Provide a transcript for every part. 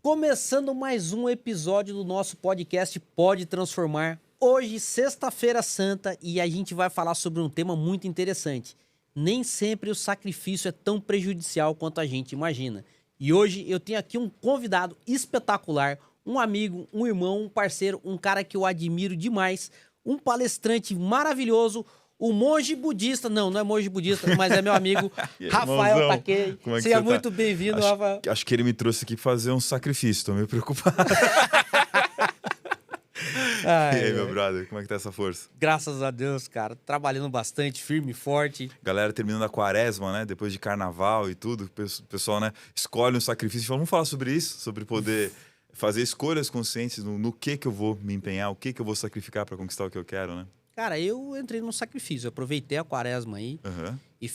Começando mais um episódio do nosso podcast Pode Transformar. Hoje, sexta-feira santa, e a gente vai falar sobre um tema muito interessante. Nem sempre o sacrifício é tão prejudicial quanto a gente imagina. E hoje eu tenho aqui um convidado espetacular, um amigo, um irmão, um parceiro, um cara que eu admiro demais, um palestrante maravilhoso, o monge budista. Não é monge budista, mas é meu amigo Rafael Takei. Seja muito bem-vindo, Rafael. Acho que ele me trouxe aqui pra fazer um sacrifício, tô meio preocupado. E aí, meu brother, como é que tá essa força? Graças a Deus, cara. Trabalhando bastante, firme e forte. Galera terminando a quaresma, né? Depois de carnaval e tudo, o pessoal, né, escolhe um sacrifício e fala, vamos falar sobre isso, sobre poder fazer escolhas conscientes no que eu vou me empenhar, o que eu vou sacrificar pra conquistar o que eu quero, né? Cara, eu entrei num sacrifício. Eu aproveitei a quaresma aí e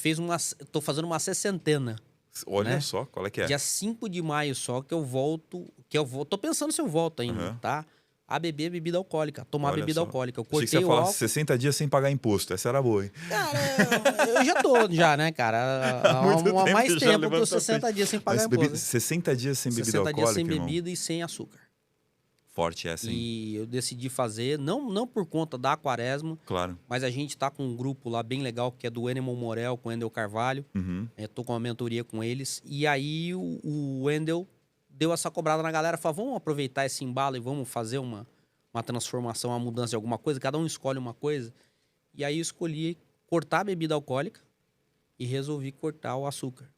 tô fazendo uma sessentena. Olha, né? só, qual é que é? Dia 5 de maio só que eu volto. Tô pensando se eu volto ainda, tá? A beber bebida alcoólica, tomar bebida alcoólica. Eu cortei Achei que você ia o falar álcool. 60 dias sem pagar imposto. Essa era boa, hein? Cara, eu já tô, né, cara? Há mais tempo que eu 60 dias sem pagar imposto. 60 dias sem bebida alcoólica, 60 dias sem irmão. bebida e sem açúcar. Forte essa, hein? E eu decidi fazer, não por conta da quaresma, Claro. mas a gente tá com um grupo lá bem legal, que é do Wendel Morel, com o Wendel Carvalho. Eu tô com uma mentoria com eles. E aí o Wendel deu essa cobrada na galera, falou, vamos aproveitar esse embalo e vamos fazer uma transformação, uma mudança de alguma coisa. Cada um escolhe uma coisa. E aí eu escolhi cortar a bebida alcoólica e resolvi cortar o açúcar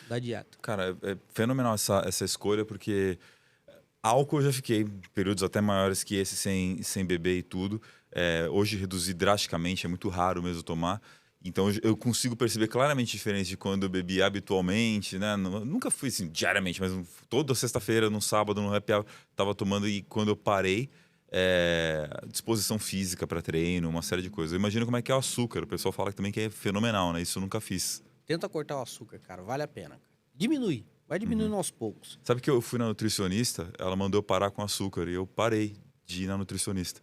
da dieta. Cara, é fenomenal essa escolha, porque álcool eu já fiquei períodos até maiores que esse sem beber e tudo. Hoje reduzi drasticamente, é muito raro mesmo tomar. Então eu consigo perceber claramente diferença de quando eu bebi habitualmente, né? Nunca fui assim diariamente, mas toda sexta-feira, no sábado, no happy hour, tava tomando. E quando eu parei, disposição física para treino, uma série de coisas. Eu imagino como é que é o açúcar. O pessoal fala que também que é fenomenal, né? Isso eu nunca fiz. Tenta cortar o açúcar, cara. Vale a pena. Diminui. Vai diminuindo aos poucos. Sabe que eu fui na nutricionista, ela mandou eu parar com açúcar e eu parei de ir na nutricionista.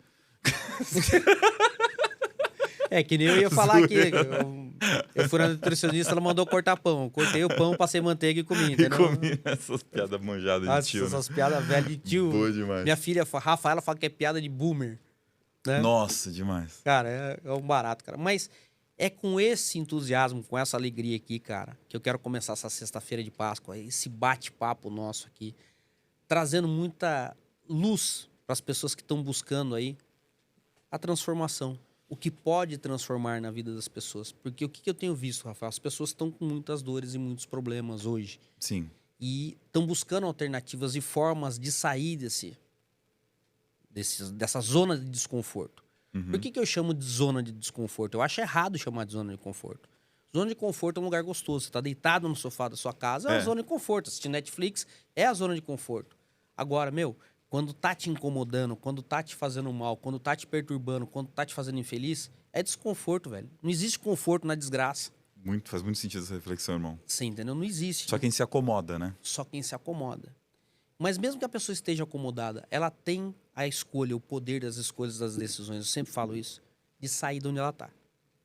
Que nem eu ia falar aqui. Eu fui na nutricionista, ela mandou cortar pão. Eu cortei o pão, passei manteiga e comi, entendeu? E comi essas piadas manjadas de tio. Essas piadas velhas de tio. Boa demais. Minha filha, Rafaela, fala que é piada de boomer. Né? Nossa, demais. Cara, é um barato, cara. Mas é com esse entusiasmo, com essa alegria aqui, cara, que eu quero começar essa sexta-feira de Páscoa, esse bate-papo nosso aqui, trazendo muita luz para as pessoas que estão buscando aí a transformação. O que pode transformar na vida das pessoas. Porque o que eu tenho visto, Rafael? As pessoas estão com muitas dores e muitos problemas hoje. Sim. E estão buscando alternativas e formas de sair dessa zona de desconforto. Por que eu chamo de zona de desconforto? Eu acho errado chamar de zona de conforto. Zona de conforto é um lugar gostoso. Você está deitado no sofá da sua casa, é a zona de conforto. Assistir Netflix é a zona de conforto. Agora, quando tá te incomodando, quando tá te fazendo mal, quando tá te perturbando, quando tá te fazendo infeliz, é desconforto, velho. Não existe conforto na desgraça. Faz muito sentido essa reflexão, irmão. Você entendeu? Não existe. Só quem se acomoda, né? Só quem se acomoda. Mas mesmo que a pessoa esteja acomodada, ela tem a escolha, o poder das escolhas, das decisões. Eu sempre falo isso. De sair de onde ela tá.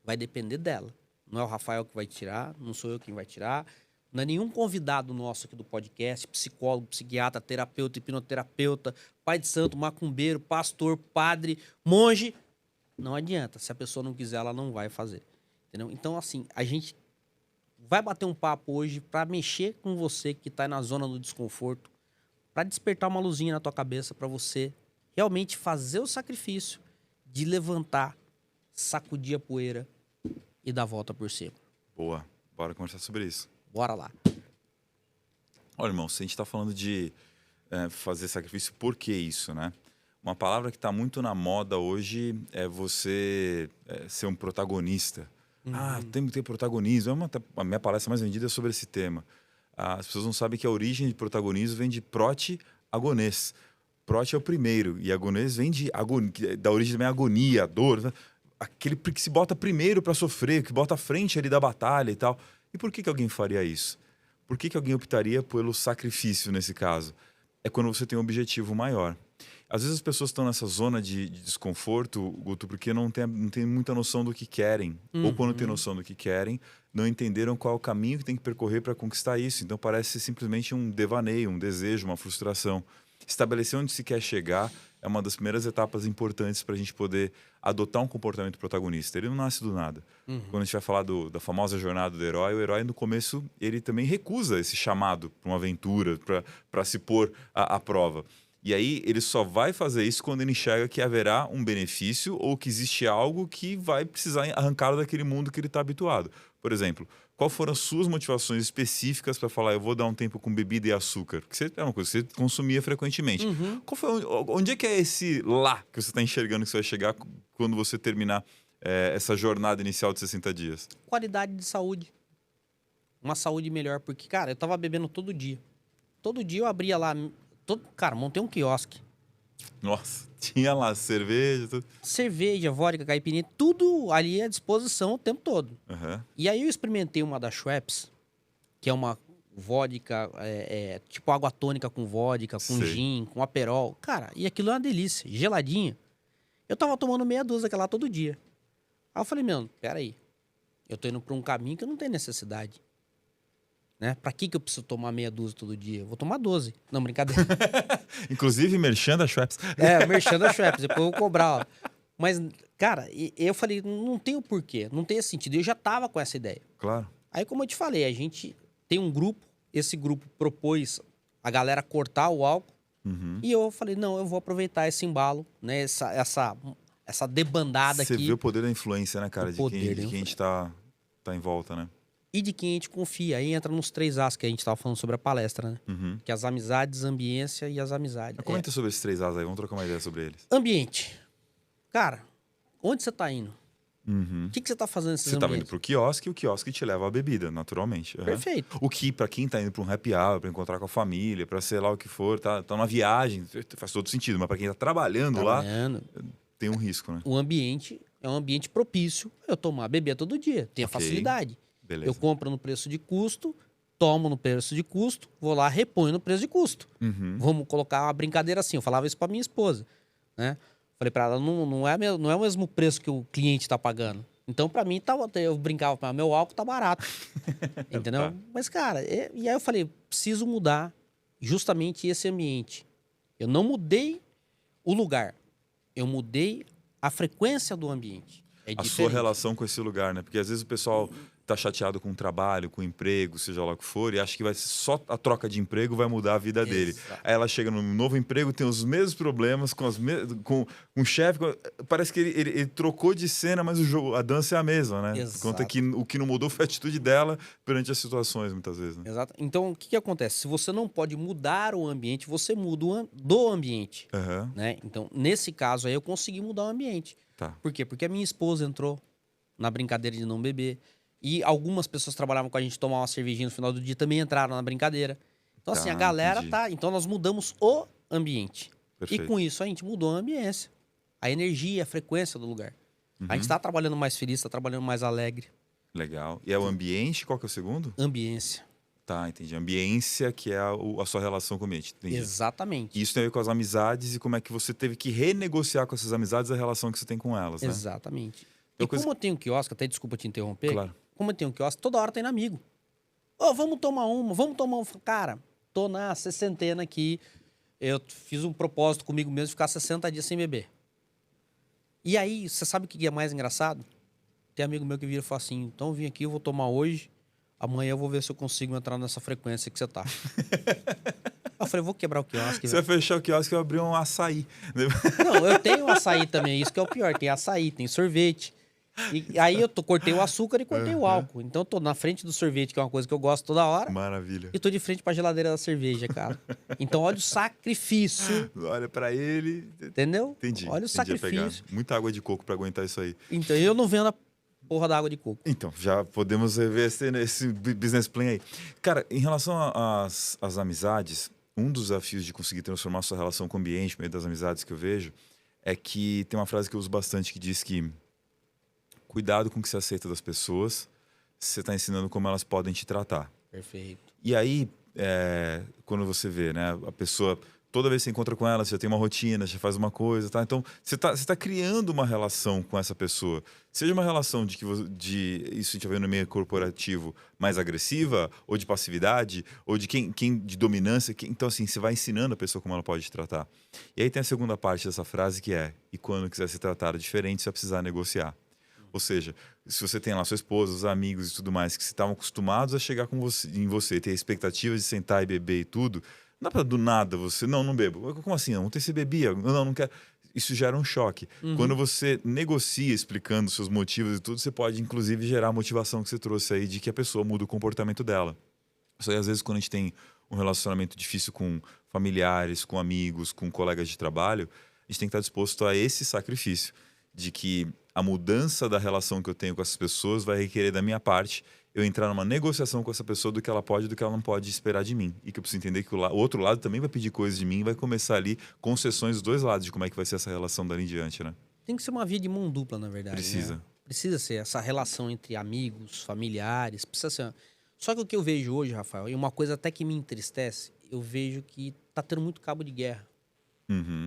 Vai depender dela. Não é o Rafael que vai tirar, não sou eu quem vai tirar. Não é nenhum convidado nosso aqui do podcast, psicólogo, psiquiatra, terapeuta, hipnoterapeuta, pai de santo, macumbeiro, pastor, padre, monge. Não adianta. Se a pessoa não quiser, ela não vai fazer. Entendeu? Então, assim, a gente vai bater um papo hoje para mexer com você que está na zona do desconforto, para despertar uma luzinha na tua cabeça, para você realmente fazer o sacrifício de levantar, sacudir a poeira e dar a volta por cima. Boa. Bora conversar sobre isso. Bora lá. Olha, irmão, se a gente está falando de fazer sacrifício, por que isso, né? Uma palavra que está muito na moda hoje é você ser um protagonista. Tem que ter protagonismo. A minha palestra mais vendida é sobre esse tema. As pessoas não sabem que a origem de protagonismo vem de prote agonês. Prote é o primeiro, e agonês vem da origem também agonia, dor, né? Aquele que se bota primeiro para sofrer, que bota à frente ali da batalha e tal. E por que alguém faria isso? Por que alguém optaria pelo sacrifício nesse caso? É quando você tem um objetivo maior. Às vezes as pessoas estão nessa zona de desconforto, Guto, porque não tem muita noção do que querem. Ou quando tem noção do que querem, não entenderam qual é o caminho que tem que percorrer para conquistar isso. Então parece simplesmente um devaneio, um desejo, uma frustração. Estabelecer onde se quer chegar é uma das primeiras etapas importantes para a gente poder adotar um comportamento protagonista. Ele não nasce do nada. Quando a gente vai falar da famosa jornada do herói, o herói no começo ele também recusa esse chamado para uma aventura, para se pôr à prova. E aí ele só vai fazer isso quando ele enxerga que haverá um benefício ou que existe algo que vai precisar arrancá-lo daquele mundo que ele está habituado. Por exemplo, qual foram as suas motivações específicas para falar eu vou dar um tempo com bebida e açúcar? Porque é uma coisa que você consumia frequentemente. Qual foi, onde é que é esse lá que você está enxergando que você vai chegar quando você terminar essa jornada inicial de 60 dias? Qualidade de saúde. Uma saúde melhor, porque, cara, eu tava bebendo todo dia. Todo dia eu abria lá... Cara, montei um quiosque. Nossa, tinha lá cerveja, tudo. Cerveja, vodka, caipirinha, tudo ali à disposição o tempo todo. Uhum. E aí eu experimentei uma da Schweppes, que é uma vodka, tipo água tônica com vodka, com Sei. gin, com aperol. Cara, e aquilo é uma delícia, geladinha. Eu tava tomando meia dúzia daquela lá todo dia. Aí eu falei, meu, peraí. Eu tô indo pra um caminho que eu não tenho necessidade. Né? Pra que eu preciso tomar meia dúzia todo dia? Eu vou tomar 12. Não, brincadeira. Inclusive, merchan da Schweppes. Merchan da Schweppes, depois eu vou cobrar. Ó. Mas, cara, eu falei, não tem o porquê, não tem esse sentido. Eu já tava com essa ideia. Claro. Aí, como eu te falei, a gente tem um grupo, esse grupo propôs a galera cortar o álcool, e eu falei, não, eu vou aproveitar esse embalo, né? Essa debandada Você aqui. vê o poder da influência, né, cara? O De poder quem da a gente tá em volta, né? E de quem a gente confia. Aí entra nos 3 As que a gente tava falando sobre a palestra, né? Que é as amizades, a ambiência e as amizades. Comenta sobre esses 3 As aí, vamos trocar uma ideia sobre eles. Ambiente. Cara, onde você tá indo? O que você tá fazendo nesses Você tava indo ambientes? pro quiosque e o quiosque te leva a bebida, naturalmente. Uhum. Perfeito. O que, pra quem tá indo pra um happy hour, pra encontrar com a família, pra sei lá o que for, tá numa viagem, faz todo sentido. Mas pra quem tá trabalhando lá, tem um risco, né? O ambiente é um ambiente propício a eu tomar, beber todo dia. Tem a facilidade. Beleza. Eu compro no preço de custo, tomo no preço de custo, vou lá, reponho no preço de custo. Vamos colocar uma brincadeira assim. Eu falava isso pra minha esposa, né? Falei pra ela, não é o mesmo preço que o cliente tá pagando. Então, pra mim, eu brincava, meu álcool tá barato. Entendeu? Tá. Mas, cara, e aí eu falei, preciso mudar justamente esse ambiente. Eu não mudei o lugar, eu mudei a frequência do ambiente. É a diferente. sua relação com esse lugar, né? Porque às vezes o pessoal tá chateado com o trabalho, com o emprego, seja lá o que for, e acha que vai ser só a troca de emprego vai mudar a vida dele. Exato. Aí ela chega num novo emprego, tem os mesmos problemas com um chefe, parece que ele trocou de cena, mas a dança é a mesma, né? Exato. Conta que o que não mudou foi a atitude dela perante as situações, muitas vezes, né? Exato. Então, o que acontece? Se você não pode mudar o ambiente, você muda do ambiente. Né? Então, nesse caso aí, eu consegui mudar o ambiente. Tá. Por quê? Porque a minha esposa entrou na brincadeira de não beber. E algumas pessoas que trabalhavam com a gente tomar uma cervejinha no final do dia também entraram na brincadeira. Então, assim, a galera entendi. tá... Então, nós mudamos o ambiente. Perfeito. E com isso, a gente mudou a ambiência. A energia, a frequência do lugar. A gente tá trabalhando mais feliz, tá trabalhando mais alegre. Legal. E é o ambiente, qual que é o segundo? Ambiência. Tá, entendi. Ambiência, que é a sua relação com o ambiente. Entendi. Exatamente. E isso tem a ver com as amizades e como é que você teve que renegociar com essas amizades a relação que você tem com elas, né? Exatamente. Então, E como eu tenho um quiosque, até desculpa te interromper, Claro. como eu tenho um quiosque, toda hora tem amigo. Ô, vamos tomar uma. Cara, tô na 60ena aqui, eu fiz um propósito comigo mesmo de ficar 60 dias sem beber. E aí, você sabe o que é mais engraçado? Tem amigo meu que vira e fala assim, então eu vim aqui, eu vou tomar hoje, amanhã eu vou ver se eu consigo entrar nessa frequência que você tá. Eu falei, vou quebrar o quiosque. Você vai fechar o quiosque e abrir um açaí. Não, eu tenho açaí também, isso que é o pior. Tem açaí, tem sorvete. E aí eu cortei o açúcar e cortei o álcool. Então eu tô na frente do sorvete, que é uma coisa que eu gosto toda hora. Maravilha. E tô de frente pra geladeira da cerveja, cara. Então olha o sacrifício. Olha pra ele. Entendeu? Entendi. Olha o Entendi a sacrifício. pegada. Muita água de coco pra aguentar isso aí. Então eu não vendo a porra da água de coco. Então, já podemos rever esse business plan aí. Cara, em relação às amizades, um dos desafios de conseguir transformar a sua relação com o ambiente, no meio das amizades que eu vejo, é que tem uma frase que eu uso bastante que diz que cuidado com o que você aceita das pessoas, você está ensinando como elas podem te tratar. Perfeito. E aí, quando você vê, né, a pessoa toda vez que você encontra com ela, você já tem uma rotina, já faz uma coisa, tá? Então, você tá criando uma relação com essa pessoa. Seja uma relação isso a gente vai ver no meio corporativo, mais agressiva, ou de passividade, ou de de dominância. Então, assim, você vai ensinando a pessoa como ela pode te tratar. E aí tem a segunda parte dessa frase que é: e quando quiser ser tratado diferente, você vai precisar negociar. Ou seja, se você tem lá sua esposa, os amigos e tudo mais, que estavam acostumados a chegar em você, ter a expectativa de sentar e beber e tudo, não dá pra do nada você, não bebo. Como assim? Ontem você bebia? Não quero. Isso gera um choque. Quando você negocia explicando seus motivos e tudo, você pode, inclusive, gerar a motivação que você trouxe aí de que a pessoa muda o comportamento dela. Isso aí, às vezes, quando a gente tem um relacionamento difícil com familiares, com amigos, com colegas de trabalho, a gente tem que estar disposto a esse sacrifício de que a mudança da relação que eu tenho com essas pessoas vai requerer da minha parte eu entrar numa negociação com essa pessoa do que ela pode e do que ela não pode esperar de mim. E que eu preciso entender que o outro lado também vai pedir coisas de mim e vai começar ali concessões dos dois lados de como é que vai ser essa relação dali em diante, né? Tem que ser uma via de mão dupla, na verdade. Precisa. Né? Precisa ser essa relação entre amigos, familiares. Precisa ser. Só que o que eu vejo hoje, Rafael, e uma coisa até que me entristece, eu vejo que tá tendo muito cabo de guerra.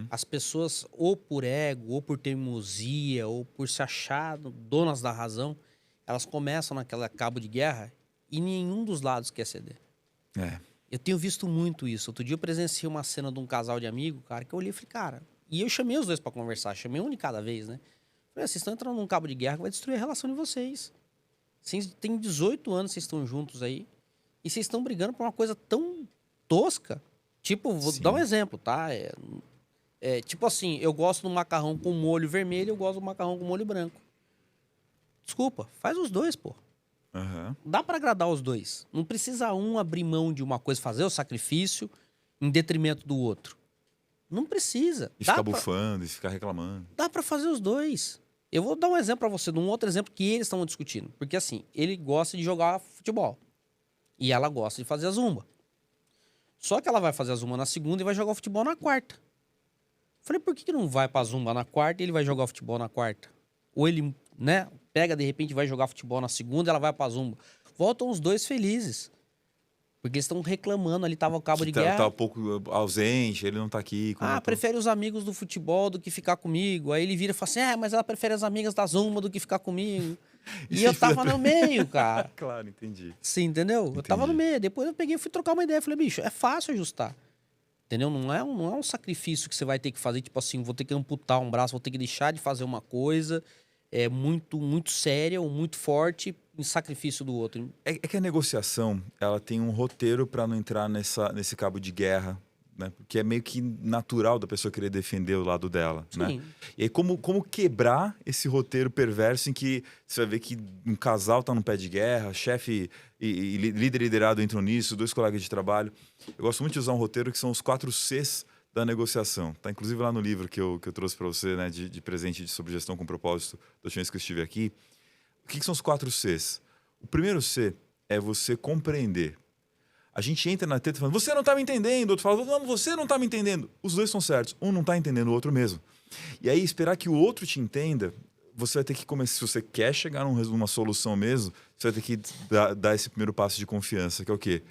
As pessoas, ou por ego, ou por teimosia, ou por se achar donas da razão, elas começam naquela cabo de guerra e nenhum dos lados quer ceder. É. Eu tenho visto muito isso. Outro dia eu presenciei uma cena de um casal de amigo, cara, que eu olhei e falei, cara... E eu chamei os dois pra conversar, chamei um de cada vez, né? Falei, vocês estão entrando num cabo de guerra que vai destruir a relação de vocês. Vocês têm 18 anos, vocês estão juntos aí, e vocês estão brigando por uma coisa tão tosca. Tipo, vou dar um exemplo, tá? Tipo assim, eu gosto do macarrão com molho vermelho, eu gosto do macarrão com molho branco. Desculpa, faz os dois, pô. Dá pra agradar os dois. Não precisa um abrir mão de uma coisa, fazer o sacrifício em detrimento do outro. Não precisa. E ficar bufando, e ficar reclamando. Dá pra fazer os dois. Eu vou dar um exemplo pra você, de um outro exemplo que eles estão discutindo. Porque assim, ele gosta de jogar futebol. E ela gosta de fazer a zumba. Só que ela vai fazer a zumba na segunda e vai jogar o futebol na quarta. Falei, por que não vai pra zumba na quarta e ele vai jogar o futebol na quarta? Ou ele, né, pega de repente e vai jogar futebol na segunda e ela vai pra zumba. Voltam os dois felizes. Porque eles estão reclamando, ali tava o cabo de guerra. Tá um pouco ausente, ele não tá aqui. Prefere os amigos do futebol do que ficar comigo. Aí ele vira e fala assim, mas ela prefere as amigas da zumba do que ficar comigo. E eu tava no meio, cara. Claro, entendi. Sim, entendeu? Entendi. Eu tava no meio. Depois eu peguei e fui trocar uma ideia. Falei, bicho, é fácil ajustar. Entendeu? Não é um sacrifício que você vai ter que fazer, tipo assim, vou ter que amputar um braço, vou ter que deixar de fazer uma coisa muito séria ou muito forte em sacrifício do outro. É que a negociação, ela tem um roteiro para não entrar nesse cabo de guerra, né? Porque é meio que natural da pessoa querer defender o lado dela, Sim. né? E aí como quebrar esse roteiro perverso em que você vai ver que um casal tá num pé de guerra, chefe e líder e liderado entram nisso, dois colegas de trabalho. Eu gosto muito de usar um roteiro que são os 4 Cs da negociação. Tá inclusive lá no livro que eu trouxe para você, né, de presente sobre gestão com propósito, da última vez que eu estive aqui. O que são os 4 Cs? O primeiro C é você compreender. A gente entra na treta falando, você não tá me entendendo. O outro fala, não, você não tá me entendendo. Os dois são certos. Um não tá entendendo o outro mesmo. E aí, esperar que o outro te entenda, você vai ter que começar. Se você quer chegar numa solução mesmo, você vai ter que dar esse primeiro passo de confiança, que é o quê?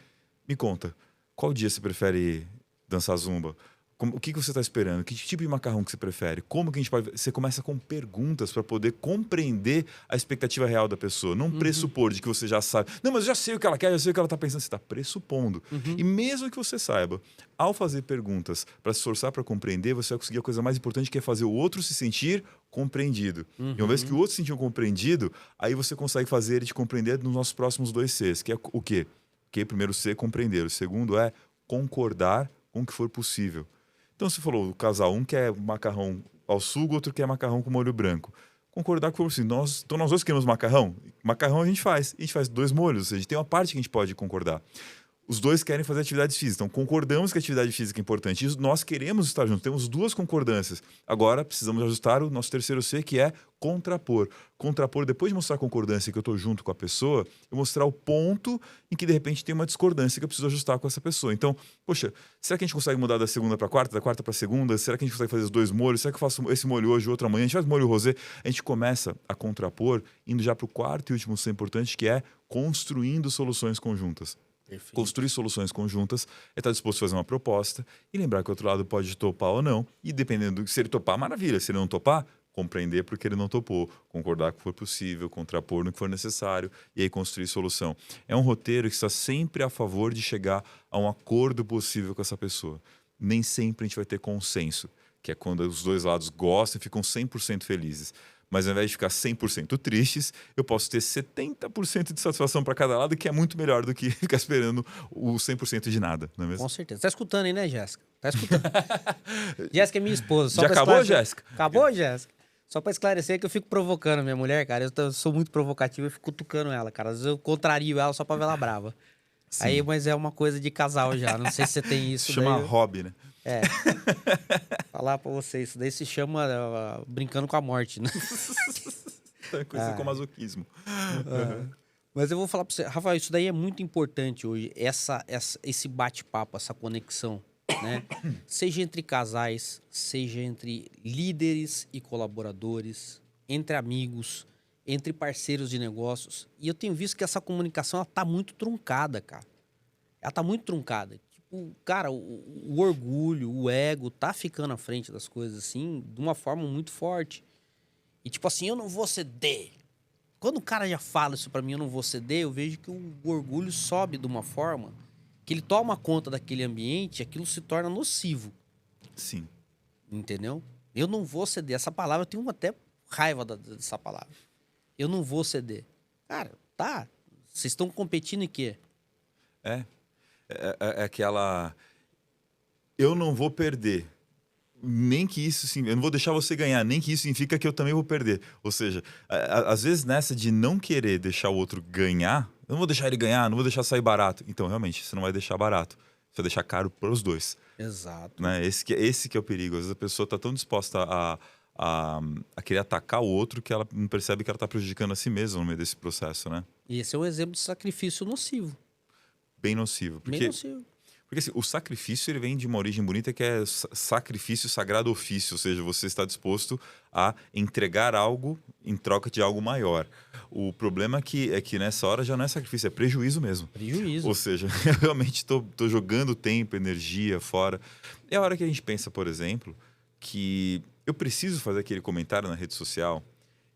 Me conta, qual dia você prefere dançar zumba? O que você está esperando? Que tipo de macarrão que você prefere? Como que a gente pode... Você começa com perguntas para poder compreender a expectativa real da pessoa. Não pressupor de que você já sabe. Não, mas eu já sei o que ela quer, já sei o que ela está pensando. Você está pressupondo. E mesmo que você saiba, ao fazer perguntas para se esforçar para compreender, você vai conseguir a coisa mais importante, que é fazer o outro se sentir compreendido. E uma vez que o outro se sentiu compreendido, aí você consegue fazer ele te compreender nos nossos próximos 2 Cs, que é o quê? Primeiro C, compreender. O segundo é concordar com o que for possível. Então, você falou, o casal, um quer macarrão ao sugo, outro quer macarrão com molho branco. Concordar com assim, nós dois queremos macarrão? Macarrão a gente faz 2 molhos, ou seja, tem uma parte que a gente pode concordar. Os dois querem fazer atividades físicas, então concordamos que a atividade física é importante. E nós queremos estar juntos, temos 2 concordâncias. Agora, precisamos ajustar o nosso terceiro C, que é contrapor. Contrapor, depois de mostrar a concordância que eu estou junto com a pessoa, eu mostrar o ponto em que, de repente, tem uma discordância que eu preciso ajustar com essa pessoa. Então, poxa, será que a gente consegue mudar da segunda para a quarta, da quarta para a segunda? Será que a gente consegue fazer os 2 molhos? Será que eu faço esse molho hoje, outro amanhã? A gente faz molho rosé. A gente começa a contrapor, indo já para o 4º e último C importante, que é construindo soluções conjuntas. Perfeito. Construir soluções conjuntas é estar disposto a fazer uma proposta e lembrar que o outro lado pode topar ou não. E dependendo do se ele topar, maravilha. Se ele não topar, compreender porque ele não topou, concordar com o que for possível, contrapor no que for necessário e aí construir solução. É um roteiro que está sempre a favor de chegar a um acordo possível com essa pessoa. Nem sempre a gente vai ter consenso, que é quando os dois lados gostam e ficam 100% felizes. Mas ao invés de ficar 100% tristes, eu posso ter 70% de satisfação para cada lado, que é muito melhor do que ficar esperando o 100% de nada, não é mesmo? Com certeza. Tá escutando aí, né, Jéssica? Tá escutando. Jéssica é minha esposa. Só Já pra acabou, esclarecer- Jéssica? Acabou, Jéssica? Só pra esclarecer que eu fico provocando a minha mulher, cara. Eu sou muito provocativo e fico cutucando ela, cara. Às vezes eu contrario ela só pra ver ela brava. Sim. Aí, mas é uma coisa de casal já. Não sei se você tem isso. Se chama daí, hobby, né? É. Falar pra você, isso daí se chama brincando com a morte, né? É coisa com masoquismo. Mas eu vou falar pra você, Rafael, isso daí é muito importante hoje, esse bate-papo, essa conexão, né? Seja entre casais, seja entre líderes e colaboradores, entre amigos, entre parceiros de negócios. E eu tenho visto que essa comunicação, ela tá muito truncada, cara. Ela tá muito truncada. Tipo, cara, o orgulho, o ego tá ficando à frente das coisas, assim, de uma forma muito forte. E tipo assim, eu não vou ceder. Quando o cara já fala isso pra mim, eu não vou ceder, eu vejo que o orgulho sobe de uma forma que ele toma conta daquele ambiente e aquilo se torna nocivo, Sim. entendeu? Eu não vou ceder. Essa palavra, eu tenho até raiva dessa palavra. Eu não vou ceder. Cara, tá. Vocês estão competindo em quê? É aquela... Eu não vou perder. Nem que isso... Eu não vou deixar você ganhar. Nem que isso significa que eu também vou perder. Ou seja, às vezes nessa de não querer deixar o outro ganhar... Eu não vou deixar ele ganhar, não vou deixar sair barato. Então, realmente, você não vai deixar barato. Você vai deixar caro para os dois. Exato. Né? Esse que é o perigo. Às vezes a pessoa está tão disposta a querer atacar o outro que ela não percebe que ela está prejudicando a si mesma no meio desse processo, né? E esse é um exemplo de sacrifício nocivo. Bem nocivo. Bem nocivo. Porque assim, o sacrifício ele vem de uma origem bonita que é sacrifício, sagrado ofício. Ou seja, você está disposto a entregar algo em troca de algo maior. O problema é que nessa hora já não é sacrifício, é prejuízo mesmo. Prejuízo. Ou seja, eu realmente estou jogando tempo, energia fora. É a hora que a gente pensa, por exemplo, que eu preciso fazer aquele comentário na rede social,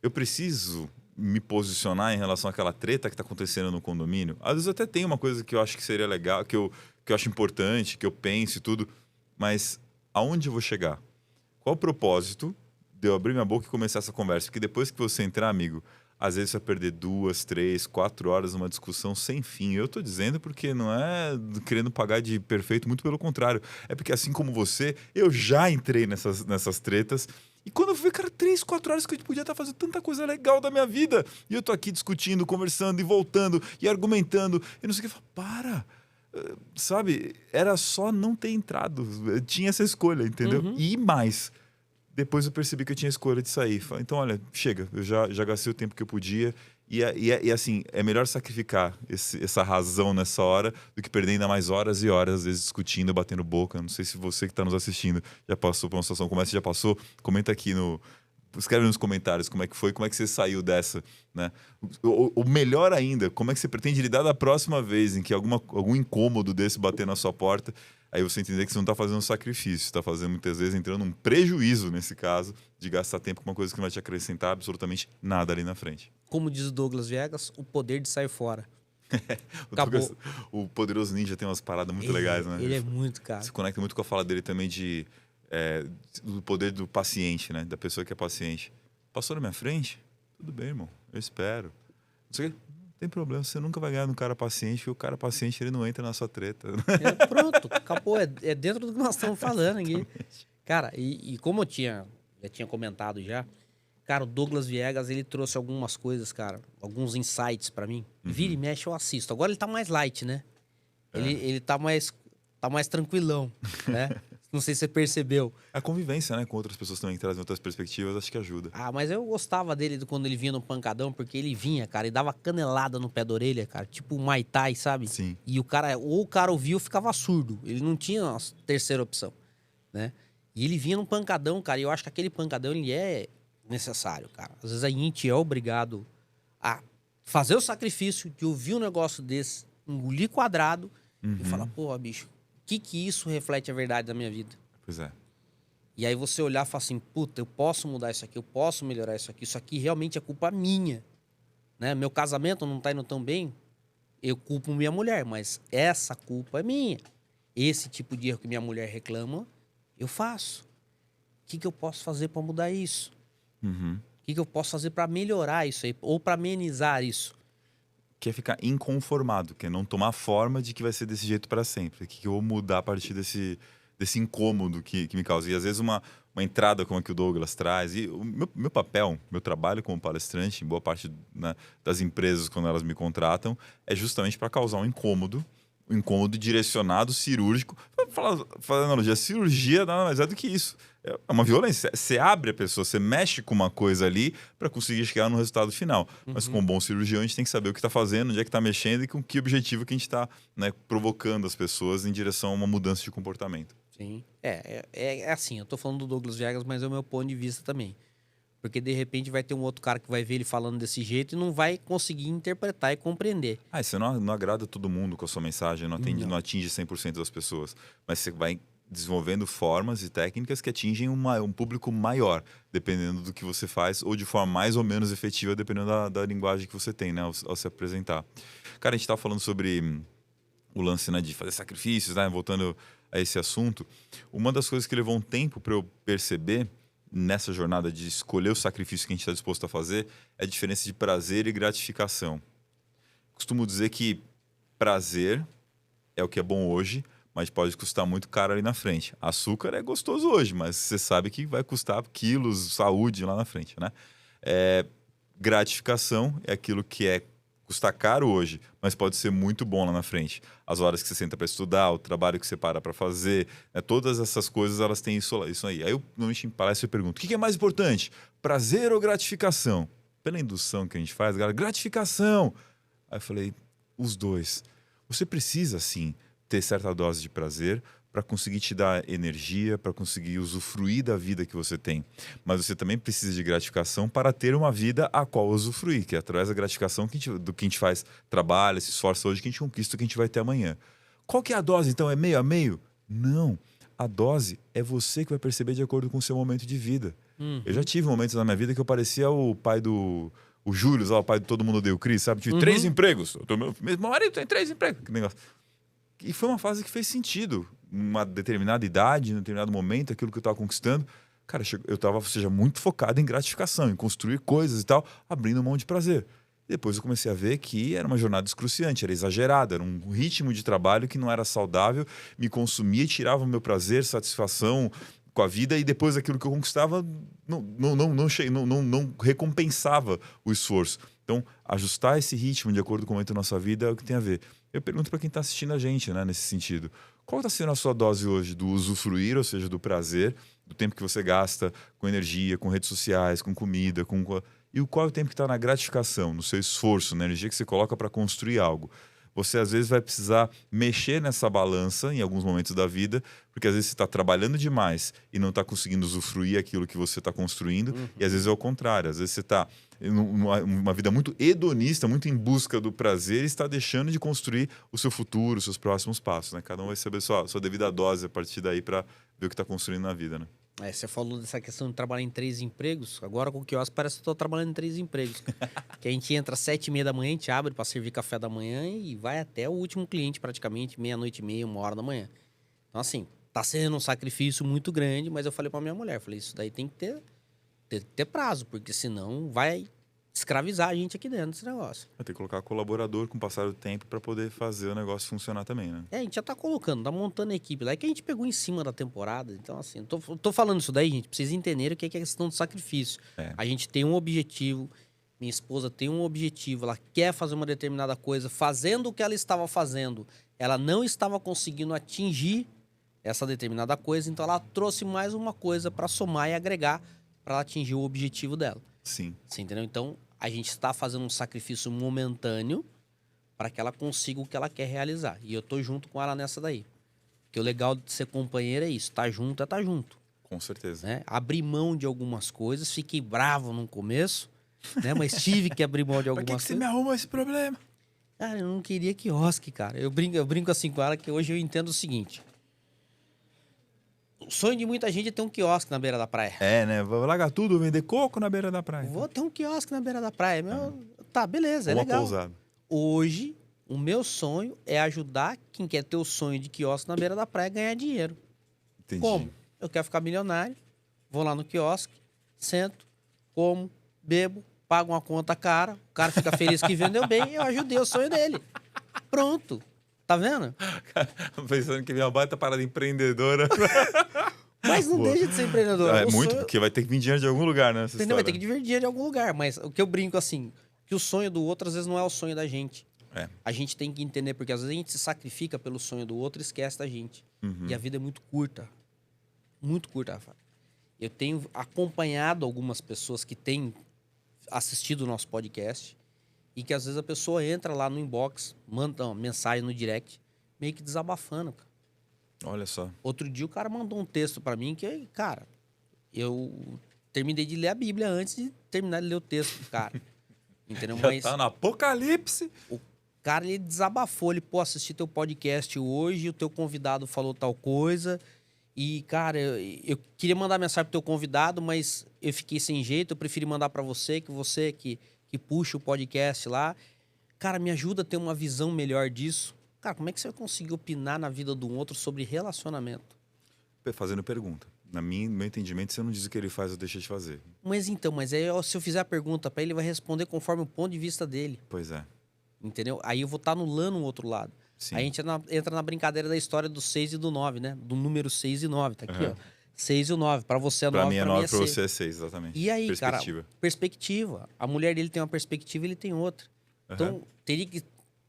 eu preciso me posicionar em relação àquela treta que está acontecendo no condomínio. Às vezes eu até tenho uma coisa que eu acho que seria legal, que eu acho importante, que eu penso e tudo, mas aonde eu vou chegar? Qual o propósito de eu abrir minha boca e começar essa conversa? Porque depois que você entrar, amigo, às vezes você vai perder 2, 3, 4 horas numa discussão sem fim. Eu estou dizendo porque não é querendo pagar de perfeito, muito pelo contrário. É porque assim como você, eu já entrei nessas tretas. E quando eu fui, cara, 3, 4 horas que eu podia estar fazendo tanta coisa legal da minha vida. E eu tô aqui discutindo, conversando e voltando e argumentando. E não sei o que. Para! Sabe? Era só não ter entrado. Eu tinha essa escolha, entendeu? Uhum. E mais. Depois eu percebi que eu tinha escolha de sair. Então, olha, chega. Eu já gastei o tempo que eu podia. E assim, é melhor sacrificar essa razão nessa hora do que perder ainda mais horas e horas, às vezes, discutindo, batendo boca. Não sei se você que está nos assistindo já passou por uma situação como essa, já passou. Comenta aqui escreve nos comentários como é que foi, como é que você saiu dessa, né? O melhor ainda, como é que você pretende lidar da próxima vez em que algum incômodo desse bater na sua porta, aí você entender que você não está fazendo um sacrifício, está fazendo muitas vezes entrando num prejuízo, nesse caso, de gastar tempo com uma coisa que não vai te acrescentar absolutamente nada ali na frente. Como diz o Douglas Viegas, o poder de sair fora. Acabou. O Poderoso Ninja tem umas paradas muito legais, né? Ele é muito, cara. Se conecta muito com a fala dele também do poder do paciente, né? Da pessoa que é paciente. Passou na minha frente? Tudo bem, irmão. Eu espero. Não sei o quê. Não tem problema. Você nunca vai ganhar num cara paciente, porque o cara paciente ele não entra na sua treta. Pronto, acabou. É dentro do que nós estamos falando aqui. Cara, e como já tinha comentado já, cara, o Douglas Viegas, ele trouxe algumas coisas, cara, alguns insights pra mim. Vira e mexe, eu assisto. Agora ele tá mais light, né? Ele tá mais tranquilão, né? Não sei se você percebeu. A convivência, né? Com outras pessoas também que trazem outras perspectivas, acho que ajuda. Ah, mas eu gostava dele quando ele vinha no pancadão, porque ele vinha, cara, e dava canelada no pé da orelha, cara. Tipo o Muay Thai, sabe? Sim. E o cara ouvia ou ficava surdo. Ele não tinha uma terceira opção, né? E ele vinha no pancadão, cara, e eu acho que aquele pancadão, ele é necessário, cara. Às vezes a gente é obrigado a fazer o sacrifício de ouvir um negócio desse, engolir quadrado Uhum. e falar, pô, bicho, o que isso reflete a verdade da minha vida? Pois é. E aí você olhar e falar assim, puta, eu posso mudar isso aqui, melhorar isso aqui realmente é culpa minha, né? Meu casamento não tá indo tão bem, eu culpo minha mulher, mas essa culpa é minha. Esse tipo de erro que minha mulher reclama, eu faço. O que eu posso fazer para mudar isso? Uhum. O que eu posso fazer para melhorar isso aí, ou para amenizar isso? Que é ficar inconformado, que é não tomar forma de que vai ser desse jeito para sempre. Que eu vou mudar a partir desse incômodo que me causa. E às vezes uma entrada como a que o Douglas traz. E o meu papel, meu trabalho como palestrante, em boa parte, né, das empresas, quando elas me contratam, é justamente para causar um incômodo direcionado, cirúrgico. Falando analogia, cirurgia nada mais é do que isso. É uma violência. Você abre a pessoa, você mexe com uma coisa ali para conseguir chegar no resultado final. Mas com um bom cirurgião, a gente tem que saber o que está fazendo, onde é que está mexendo e com que objetivo que a gente está, né, provocando as pessoas em direção a uma mudança de comportamento. Sim. É assim, eu tô falando do Douglas Viegas, mas é o meu ponto de vista também. Porque de repente vai ter um outro cara que vai ver ele falando desse jeito e não vai conseguir interpretar e compreender. Ah, e você não agrada todo mundo com a sua mensagem, Não. não atinge 100% das pessoas. Mas você vai desenvolvendo formas e técnicas que atingem um público maior, dependendo do que você faz, ou de forma mais ou menos efetiva, dependendo da linguagem que você tem, né, ao se apresentar. Cara, a gente estava falando sobre o lance, né, de fazer sacrifícios, né, voltando a esse assunto. Uma das coisas que levou um tempo para eu perceber nessa jornada de escolher o sacrifício que a gente está disposto a fazer é a diferença de prazer e gratificação. Costumo dizer que prazer é o que é bom hoje, mas pode custar muito caro ali na frente. Açúcar é gostoso hoje, mas você sabe que vai custar quilos, saúde lá na frente, né? Gratificação é aquilo que custa caro hoje, mas pode ser muito bom lá na frente. As horas que você senta para estudar, o trabalho que você para fazer, né? Todas essas coisas elas têm isso aí. Aí eu normalmente em palestra eu pergunto: o que é mais importante, prazer ou gratificação? Pela indução que a gente faz, galera, gratificação. Aí eu falei: os dois. Você precisa sim ter certa dose de prazer para conseguir te dar energia, para conseguir usufruir da vida que você tem. Mas você também precisa de gratificação para ter uma vida a qual usufruir, que é através da gratificação do que a gente faz, trabalha, se esforça hoje, que a gente conquista o que a gente vai ter amanhã. Qual que é a dose, então? É meio a meio? Não. A dose é você que vai perceber de acordo com o seu momento de vida. Eu já tive momentos na minha vida que eu parecia o pai do... O Júlio, o pai do Todo Mundo Odeia o Chris, sabe? Tive 3 empregos. Meu marido tem 3 empregos. Que negócio. E foi uma fase que fez sentido. Uma determinada idade, em um determinado momento, aquilo que eu estava conquistando. Cara, eu estava, muito focado em gratificação, em construir coisas e tal, abrindo mão de prazer. Depois eu comecei a ver que era uma jornada excruciante, era exagerada, era um ritmo de trabalho que não era saudável, me consumia, tirava o meu prazer, satisfação com a vida, e depois aquilo que eu conquistava não recompensava o esforço. Então, ajustar esse ritmo de acordo com o momento da nossa vida é o que tem a ver. Eu pergunto para quem está assistindo a gente, né, nesse sentido. Qual está sendo a sua dose hoje do usufruir, ou seja, do prazer, do tempo que você gasta com energia, com redes sociais, com comida, e qual é o tempo que está na gratificação, no seu esforço, na energia que você coloca para construir algo? Você, às vezes, vai precisar mexer nessa balança em alguns momentos da vida, porque, às vezes, você está trabalhando demais e não está conseguindo usufruir aquilo que você está construindo, e, às vezes, é o contrário. Às vezes, você está numa vida muito hedonista, muito em busca do prazer, e está deixando de construir o seu futuro, os seus próximos passos, né? Cada um vai saber sua devida dose a partir daí para ver o que está construindo na vida, né? Você falou dessa questão de trabalhar em 3 empregos. Agora, com o quiosque, parece que eu tô trabalhando em 3 empregos. Que a gente entra às 7h30 da manhã, a gente abre para servir café da manhã e vai até o último cliente, praticamente, 00:30, 1h da manhã. Então, assim, tá sendo um sacrifício muito grande, mas eu falei pra minha mulher, falei, isso daí tem que ter prazo, porque senão vai escravizar a gente aqui dentro desse negócio. Vai ter que colocar colaborador com o passar do tempo para poder fazer o negócio funcionar também, né? A gente já tá colocando, tá montando a equipe lá, é que a gente pegou em cima da temporada. Então, assim, tô falando isso daí, gente, pra vocês entenderem o que é a questão do sacrifício. A gente tem um objetivo, minha esposa tem um objetivo, ela quer fazer uma determinada coisa, fazendo o que ela estava fazendo, ela não estava conseguindo atingir essa determinada coisa, então ela trouxe mais uma coisa para somar e agregar para ela atingir o objetivo dela. Sim. Você entendeu? Então, a gente está fazendo um sacrifício momentâneo para que ela consiga o que ela quer realizar. E eu tô junto com ela nessa daí. Porque o legal de ser companheiro é isso. Tá junto é tá junto. Com certeza. Né? Abrir mão de algumas coisas. Fiquei bravo no começo, né? Mas tive que abrir mão de algumas coisas. Por que você me arrumou esse problema? Cara, eu não queria quiosque, cara. Eu brinco assim com ela que hoje eu entendo o seguinte. O sonho de muita gente é ter um quiosque na beira da praia. É, né? Vou largar tudo, vender coco na beira da praia. Vou ter um quiosque na beira da praia. Tá, beleza, é Uma legal. pousada. Hoje, o meu sonho é ajudar quem quer ter o sonho de quiosque na beira da praia a ganhar dinheiro. Entendi. Como? Eu quero ficar milionário, vou lá no quiosque, sento, como, bebo, pago uma conta cara, o cara fica feliz que vendeu bem, eu ajudei o sonho dele. Pronto. Tá vendo? Pensando que minha baita parada empreendedora. Mas não Boa. deixa de ser empreendedor. É O muito, sonho- porque vai ter que vir dinheiro de algum lugar, né? Entendeu? Vai ter que dividir dinheiro em algum lugar. Mas o que eu brinco assim, que o sonho do outro às vezes não é o sonho da gente. É. A gente tem que entender, porque às vezes a gente se sacrifica pelo sonho do outro e esquece da gente. Uhum. E a vida é muito curta. Muito curta, Rafa. Eu tenho acompanhado algumas pessoas que têm assistido o nosso podcast e que às vezes a pessoa entra lá no inbox, manda uma mensagem no direct, meio que desabafando, cara. Olha só. Outro dia o cara mandou um texto pra mim que, cara, eu terminei de ler a Bíblia antes de terminar de ler o texto, cara. Entendeu? Já Mas tá no apocalipse. o cara, ele desabafou, ele, pô, assisti teu podcast hoje, o teu convidado falou tal coisa. E, cara, eu queria mandar mensagem pro teu convidado, mas eu fiquei sem jeito, eu preferi mandar pra você que puxa o podcast lá. Cara, me ajuda a ter uma visão melhor disso. Cara, como é que você vai conseguir opinar na vida do outro sobre relacionamento? Fazendo pergunta. No meu entendimento, você não diz o que ele faz ou deixa de fazer. Mas então, mas aí se eu fizer a pergunta pra ele, ele vai responder conforme o ponto de vista dele, Pois é. entendeu? Aí eu vou estar anulando o outro lado. Sim. Aí a gente entra na brincadeira da história do 6 e do 9, né? Do número 6 e 9, tá aqui, Uhum. ó. 6 e o 9. Pra você é Pra 9, mim é pra mim 9, é pra 6. você é 6, exatamente. E aí, Perspectiva. cara, perspectiva. A mulher dele tem uma perspectiva, ele tem outra. Então, teria que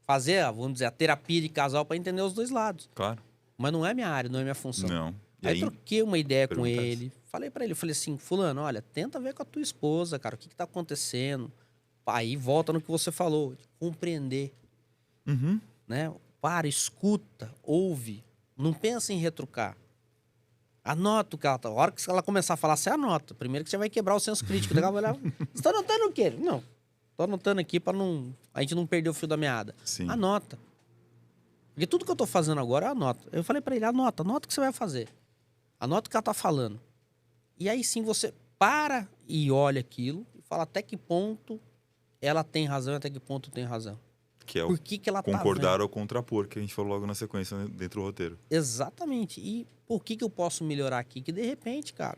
fazer, vamos dizer, a terapia de casal pra entender os dois lados. Claro. Mas não é minha área, não é minha função. Não. E Aí aí, troquei uma ideia com pergunta ele. Falei pra ele, falei assim, fulano, olha, tenta ver com a tua esposa, cara, o que tá acontecendo. Aí volta no que você falou, compreender, Uhum. né? Para, escuta, ouve, não pensa em retrucar. Anota o que ela tá. A hora que ela começar a falar, você anota. Primeiro que você vai quebrar o senso crítico. Daqui a pouco ela vai olhar, você tá anotando o quê? Não, tô anotando aqui pra a gente não perder o fio da meada. Sim. Anota. Porque tudo que eu tô fazendo agora, eu anoto. Eu falei pra ele, anota o que você vai fazer. Anota o que ela tá falando. E aí sim você para e olha aquilo e fala até que ponto ela tem razão e até que ponto tem razão. Que é o Por que ela tá concordar vendo? ou contrapor, que a gente falou logo na sequência, né, dentro do roteiro. Exatamente. E por que eu posso melhorar aqui? Que de repente, cara,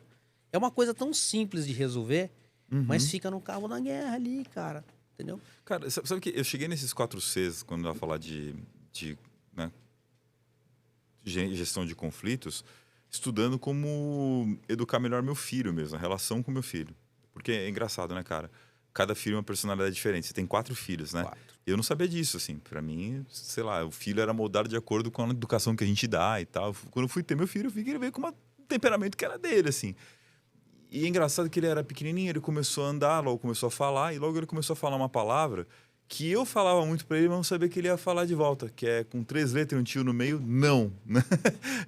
é uma coisa tão simples de resolver, mas fica no cabo da guerra ali, cara. Entendeu? Cara, sabe que eu cheguei nesses 4 Cs quando eu ia falar de né, gestão de conflitos, estudando como educar melhor meu filho mesmo, a relação com meu filho. Porque é engraçado, né, cara? Cada filho é uma personalidade diferente. Você tem 4 filhos, né? 4. Eu não sabia disso, assim. Pra mim, sei lá, o filho era moldado de acordo com a educação que a gente dá e tal. Quando eu fui ter meu filho, eu vi que ele veio com um temperamento que era dele, assim. E é engraçado que ele era pequenininho, ele começou a andar, logo começou a falar, e logo ele começou a falar uma palavra que eu falava muito pra ele, mas não sabia que ele ia falar de volta, que é com 3 letras e um tio no meio, não.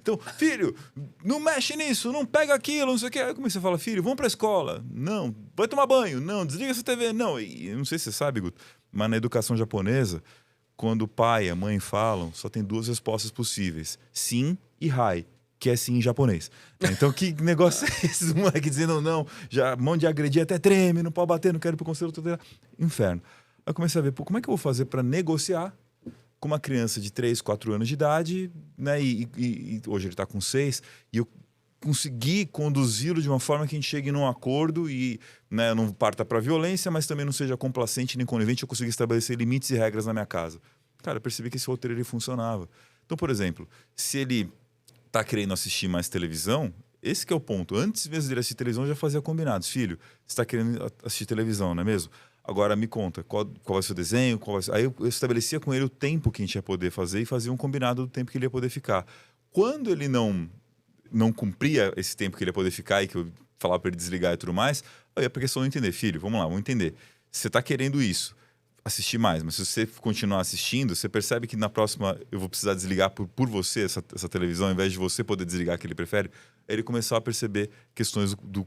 Então, filho, não mexe nisso, não pega aquilo, não sei o que. Aí eu comecei a falar, filho, vamos pra escola. Não. Vai tomar banho. Não. Desliga essa TV. Não. E eu não sei se você sabe, Guto, mas na educação japonesa, quando o pai e a mãe falam, só tem 2 respostas possíveis. Sim e hai, que é sim em japonês. Então, que negócio é esse? Os moleques dizendo não, já a mão de agredir até treme, não pode bater, não quero ir pro conselho tutelar. Inferno. Aí eu comecei a ver, pô, como é que eu vou fazer para negociar com uma criança de 3, 4 anos de idade, né? E hoje ele está com 6, e eu consegui conduzi-lo de uma forma que a gente chegue num acordo e, né, não parta para violência, mas também não seja complacente nem conivente. Eu consegui estabelecer limites e regras na minha casa. Cara, eu percebi que esse roteiro ele funcionava. Então, por exemplo, se ele tá querendo assistir mais televisão, esse que é o ponto. Antes mesmo dele assistir televisão, eu já fazia combinados. Filho, você está querendo assistir televisão, não é mesmo? Agora me conta, qual vai ser o desenho, Aí eu estabelecia com ele o tempo que a gente ia poder fazer e fazia um combinado do tempo que ele ia poder ficar. Quando ele não cumpria esse tempo que ele ia poder ficar e que eu falava para ele desligar e tudo mais, eu ia pra questão de entender. Filho, vamos lá, vamos entender. Você está querendo isso, assistir mais, mas se você continuar assistindo, você percebe que na próxima eu vou precisar desligar por você essa televisão, ao invés de você poder desligar que ele prefere. Aí ele começou a perceber questões do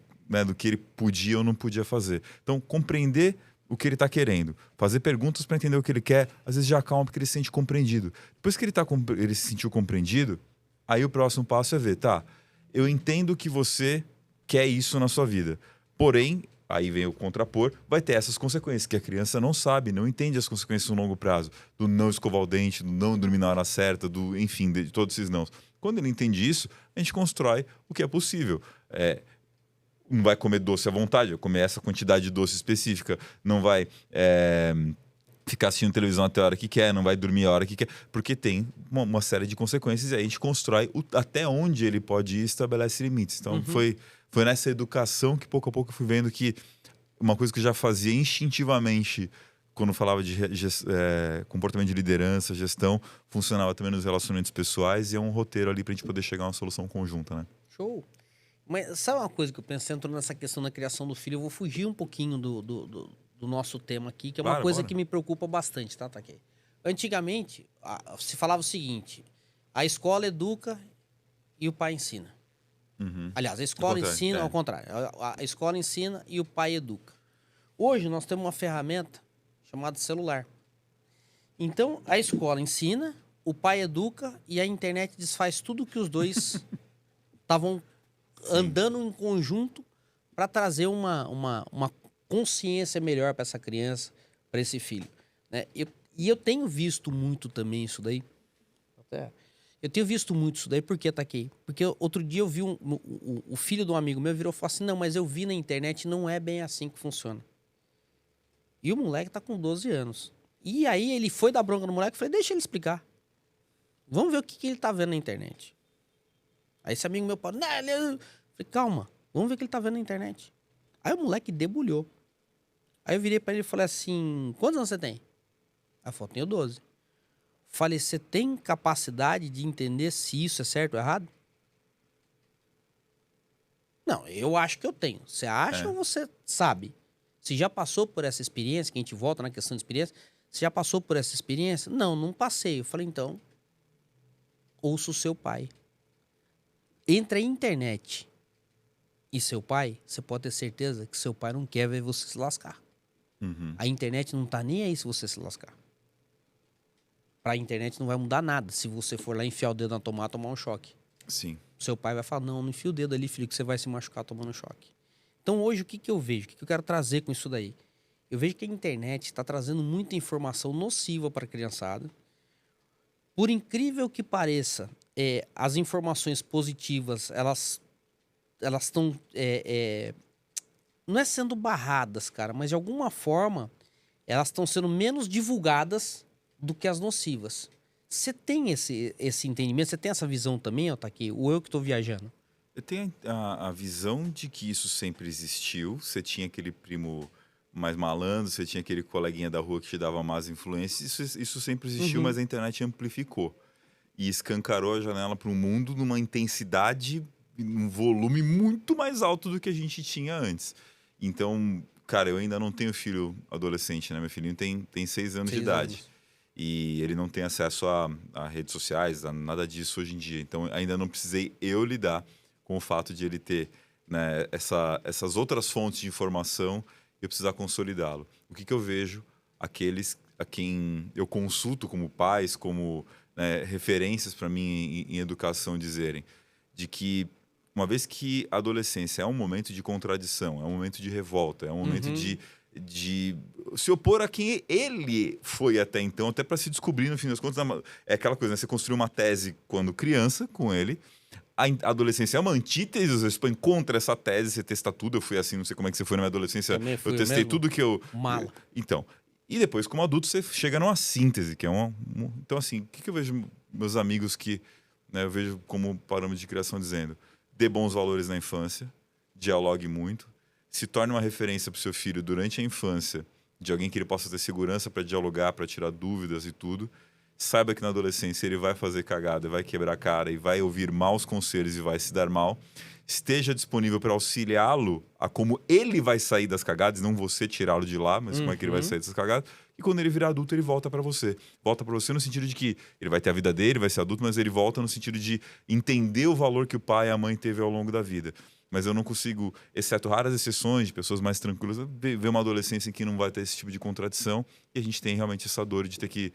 que ele podia ou não podia fazer. Então, compreender o que ele está querendo. Fazer perguntas para entender o que ele quer, às vezes já acalma porque ele se sente compreendido. Depois que ele se sentiu compreendido, aí o próximo passo é ver, tá, eu entendo que você quer isso na sua vida. Porém, aí vem o contrapor, vai ter essas consequências que a criança não sabe, não entende as consequências no longo prazo, do não escovar o dente, do não dormir na hora certa, enfim, de todos esses nãos. Quando ele entende isso, a gente constrói o que é possível. Não vai comer doce à vontade, vai comer essa quantidade de doce específica, não vai ficar assistindo televisão até a hora que quer, não vai dormir a hora que quer, porque tem uma série de consequências e aí a gente constrói até onde ele pode ir e estabelece limites. Então foi nessa educação que pouco a pouco eu fui vendo que uma coisa que eu já fazia instintivamente quando falava de comportamento de liderança, gestão, funcionava também nos relacionamentos pessoais e é um roteiro ali para a gente poder chegar a uma solução conjunta, né? Show! Mas sabe uma coisa que eu penso, entrando nessa questão da criação do filho, eu vou fugir um pouquinho do nosso tema aqui, que é uma coisa que me preocupa bastante, tá, Taquei? Antigamente, se falava o seguinte, a escola educa e o pai ensina. Aliás, a escola ensina, ao contrário, a escola ensina e o pai educa. Hoje nós temos uma ferramenta chamada celular. Então, a escola ensina, o pai educa e a internet desfaz tudo que os dois estavam andando em conjunto para trazer uma consciência melhor para essa criança, para esse filho, né? E eu tenho visto muito também isso daí. Eu tenho visto muito isso daí, por que tá aqui? Porque outro dia eu vi o filho de um amigo meu virou e falou assim, não, mas eu vi na internet, não é bem assim que funciona. E o moleque tá com 12 anos. E aí ele foi dar bronca no moleque, eu falei, deixa ele explicar. Vamos ver o que ele tá vendo na internet. Aí esse amigo meu falou, não, ele... Eu falei, calma, vamos ver o que ele tá vendo na internet. Aí o moleque debulhou. Aí eu virei pra ele e falei assim, quantos anos você tem? Aí ele falou, tenho 12. Falei, você tem capacidade de entender se isso é certo ou errado? Não, eu acho que eu tenho. Você acha ou você sabe? Você já passou por essa experiência, que a gente volta na questão de experiência, você já passou por essa experiência? Não, não passei. Eu falei, então, ouça o seu pai. Entre a internet e seu pai, você pode ter certeza que seu pai não quer ver você se lascar. A internet não tá nem aí se você se lascar. Pra internet não vai mudar nada se você for lá enfiar o dedo na tomada e tomar um choque. Sim. Seu pai vai falar, não enfia o dedo ali, filho, que você vai se machucar tomando choque. Então hoje o que eu vejo? O que eu quero trazer com isso daí? Eu vejo que a internet está trazendo muita informação nociva para a criançada. Por incrível que pareça, as informações positivas, elas estão... não é sendo barradas, cara, mas de alguma forma elas estão sendo menos divulgadas do que as nocivas. Você tem esse entendimento? Você tem essa visão também, Otaki? Ou eu que estou viajando? Eu tenho a visão de que isso sempre existiu. Você tinha aquele primo mais malandro, você tinha aquele coleguinha da rua que te dava más influências. Isso sempre existiu, mas a internet amplificou. E escancarou a janela para o mundo numa intensidade, num volume muito mais alto do que a gente tinha antes. Então, cara, eu ainda não tenho filho adolescente, né? Meu filhinho tem 6 anos de idade. E ele não tem acesso a redes sociais, a nada disso hoje em dia. Então, ainda não precisei eu lidar com o fato de ele ter, né, essas outras fontes de informação e eu precisar consolidá-lo. O que eu vejo? Aqueles a quem eu consulto como pais, como, né, referências para mim em educação dizerem de que uma vez que a adolescência é um momento de contradição, é um momento de revolta, é um momento de se opor a quem ele foi até então, até para se descobrir no fim das contas. É aquela coisa, né? Você construiu uma tese quando criança com ele, a adolescência é uma antítese, você põe contra essa tese, você testa tudo. Eu fui assim, não sei como é que você foi na minha adolescência, eu testei tudo que eu... Mala. Então, e depois como adulto você chega numa síntese, que é então assim, o que eu vejo meus amigos que, né, eu vejo como parâmetro de criação dizendo: dê bons valores na infância, dialogue muito, se torne uma referência para o seu filho durante a infância, de alguém que ele possa ter segurança para dialogar, para tirar dúvidas e tudo. Saiba que na adolescência ele vai fazer cagada, vai quebrar a cara e vai ouvir maus conselhos e vai se dar mal. Esteja disponível para auxiliá-lo a como ele vai sair das cagadas, não você tirá-lo de lá, mas como é que ele vai sair dessas cagadas. E quando ele virar adulto, ele volta para você. Volta para você no sentido de que ele vai ter a vida dele, vai ser adulto, mas ele volta no sentido de entender o valor que o pai e a mãe teve ao longo da vida. Mas eu não consigo, exceto raras exceções de pessoas mais tranquilas, ver uma adolescência em que não vai ter esse tipo de contradição. E a gente tem realmente essa dor de ter que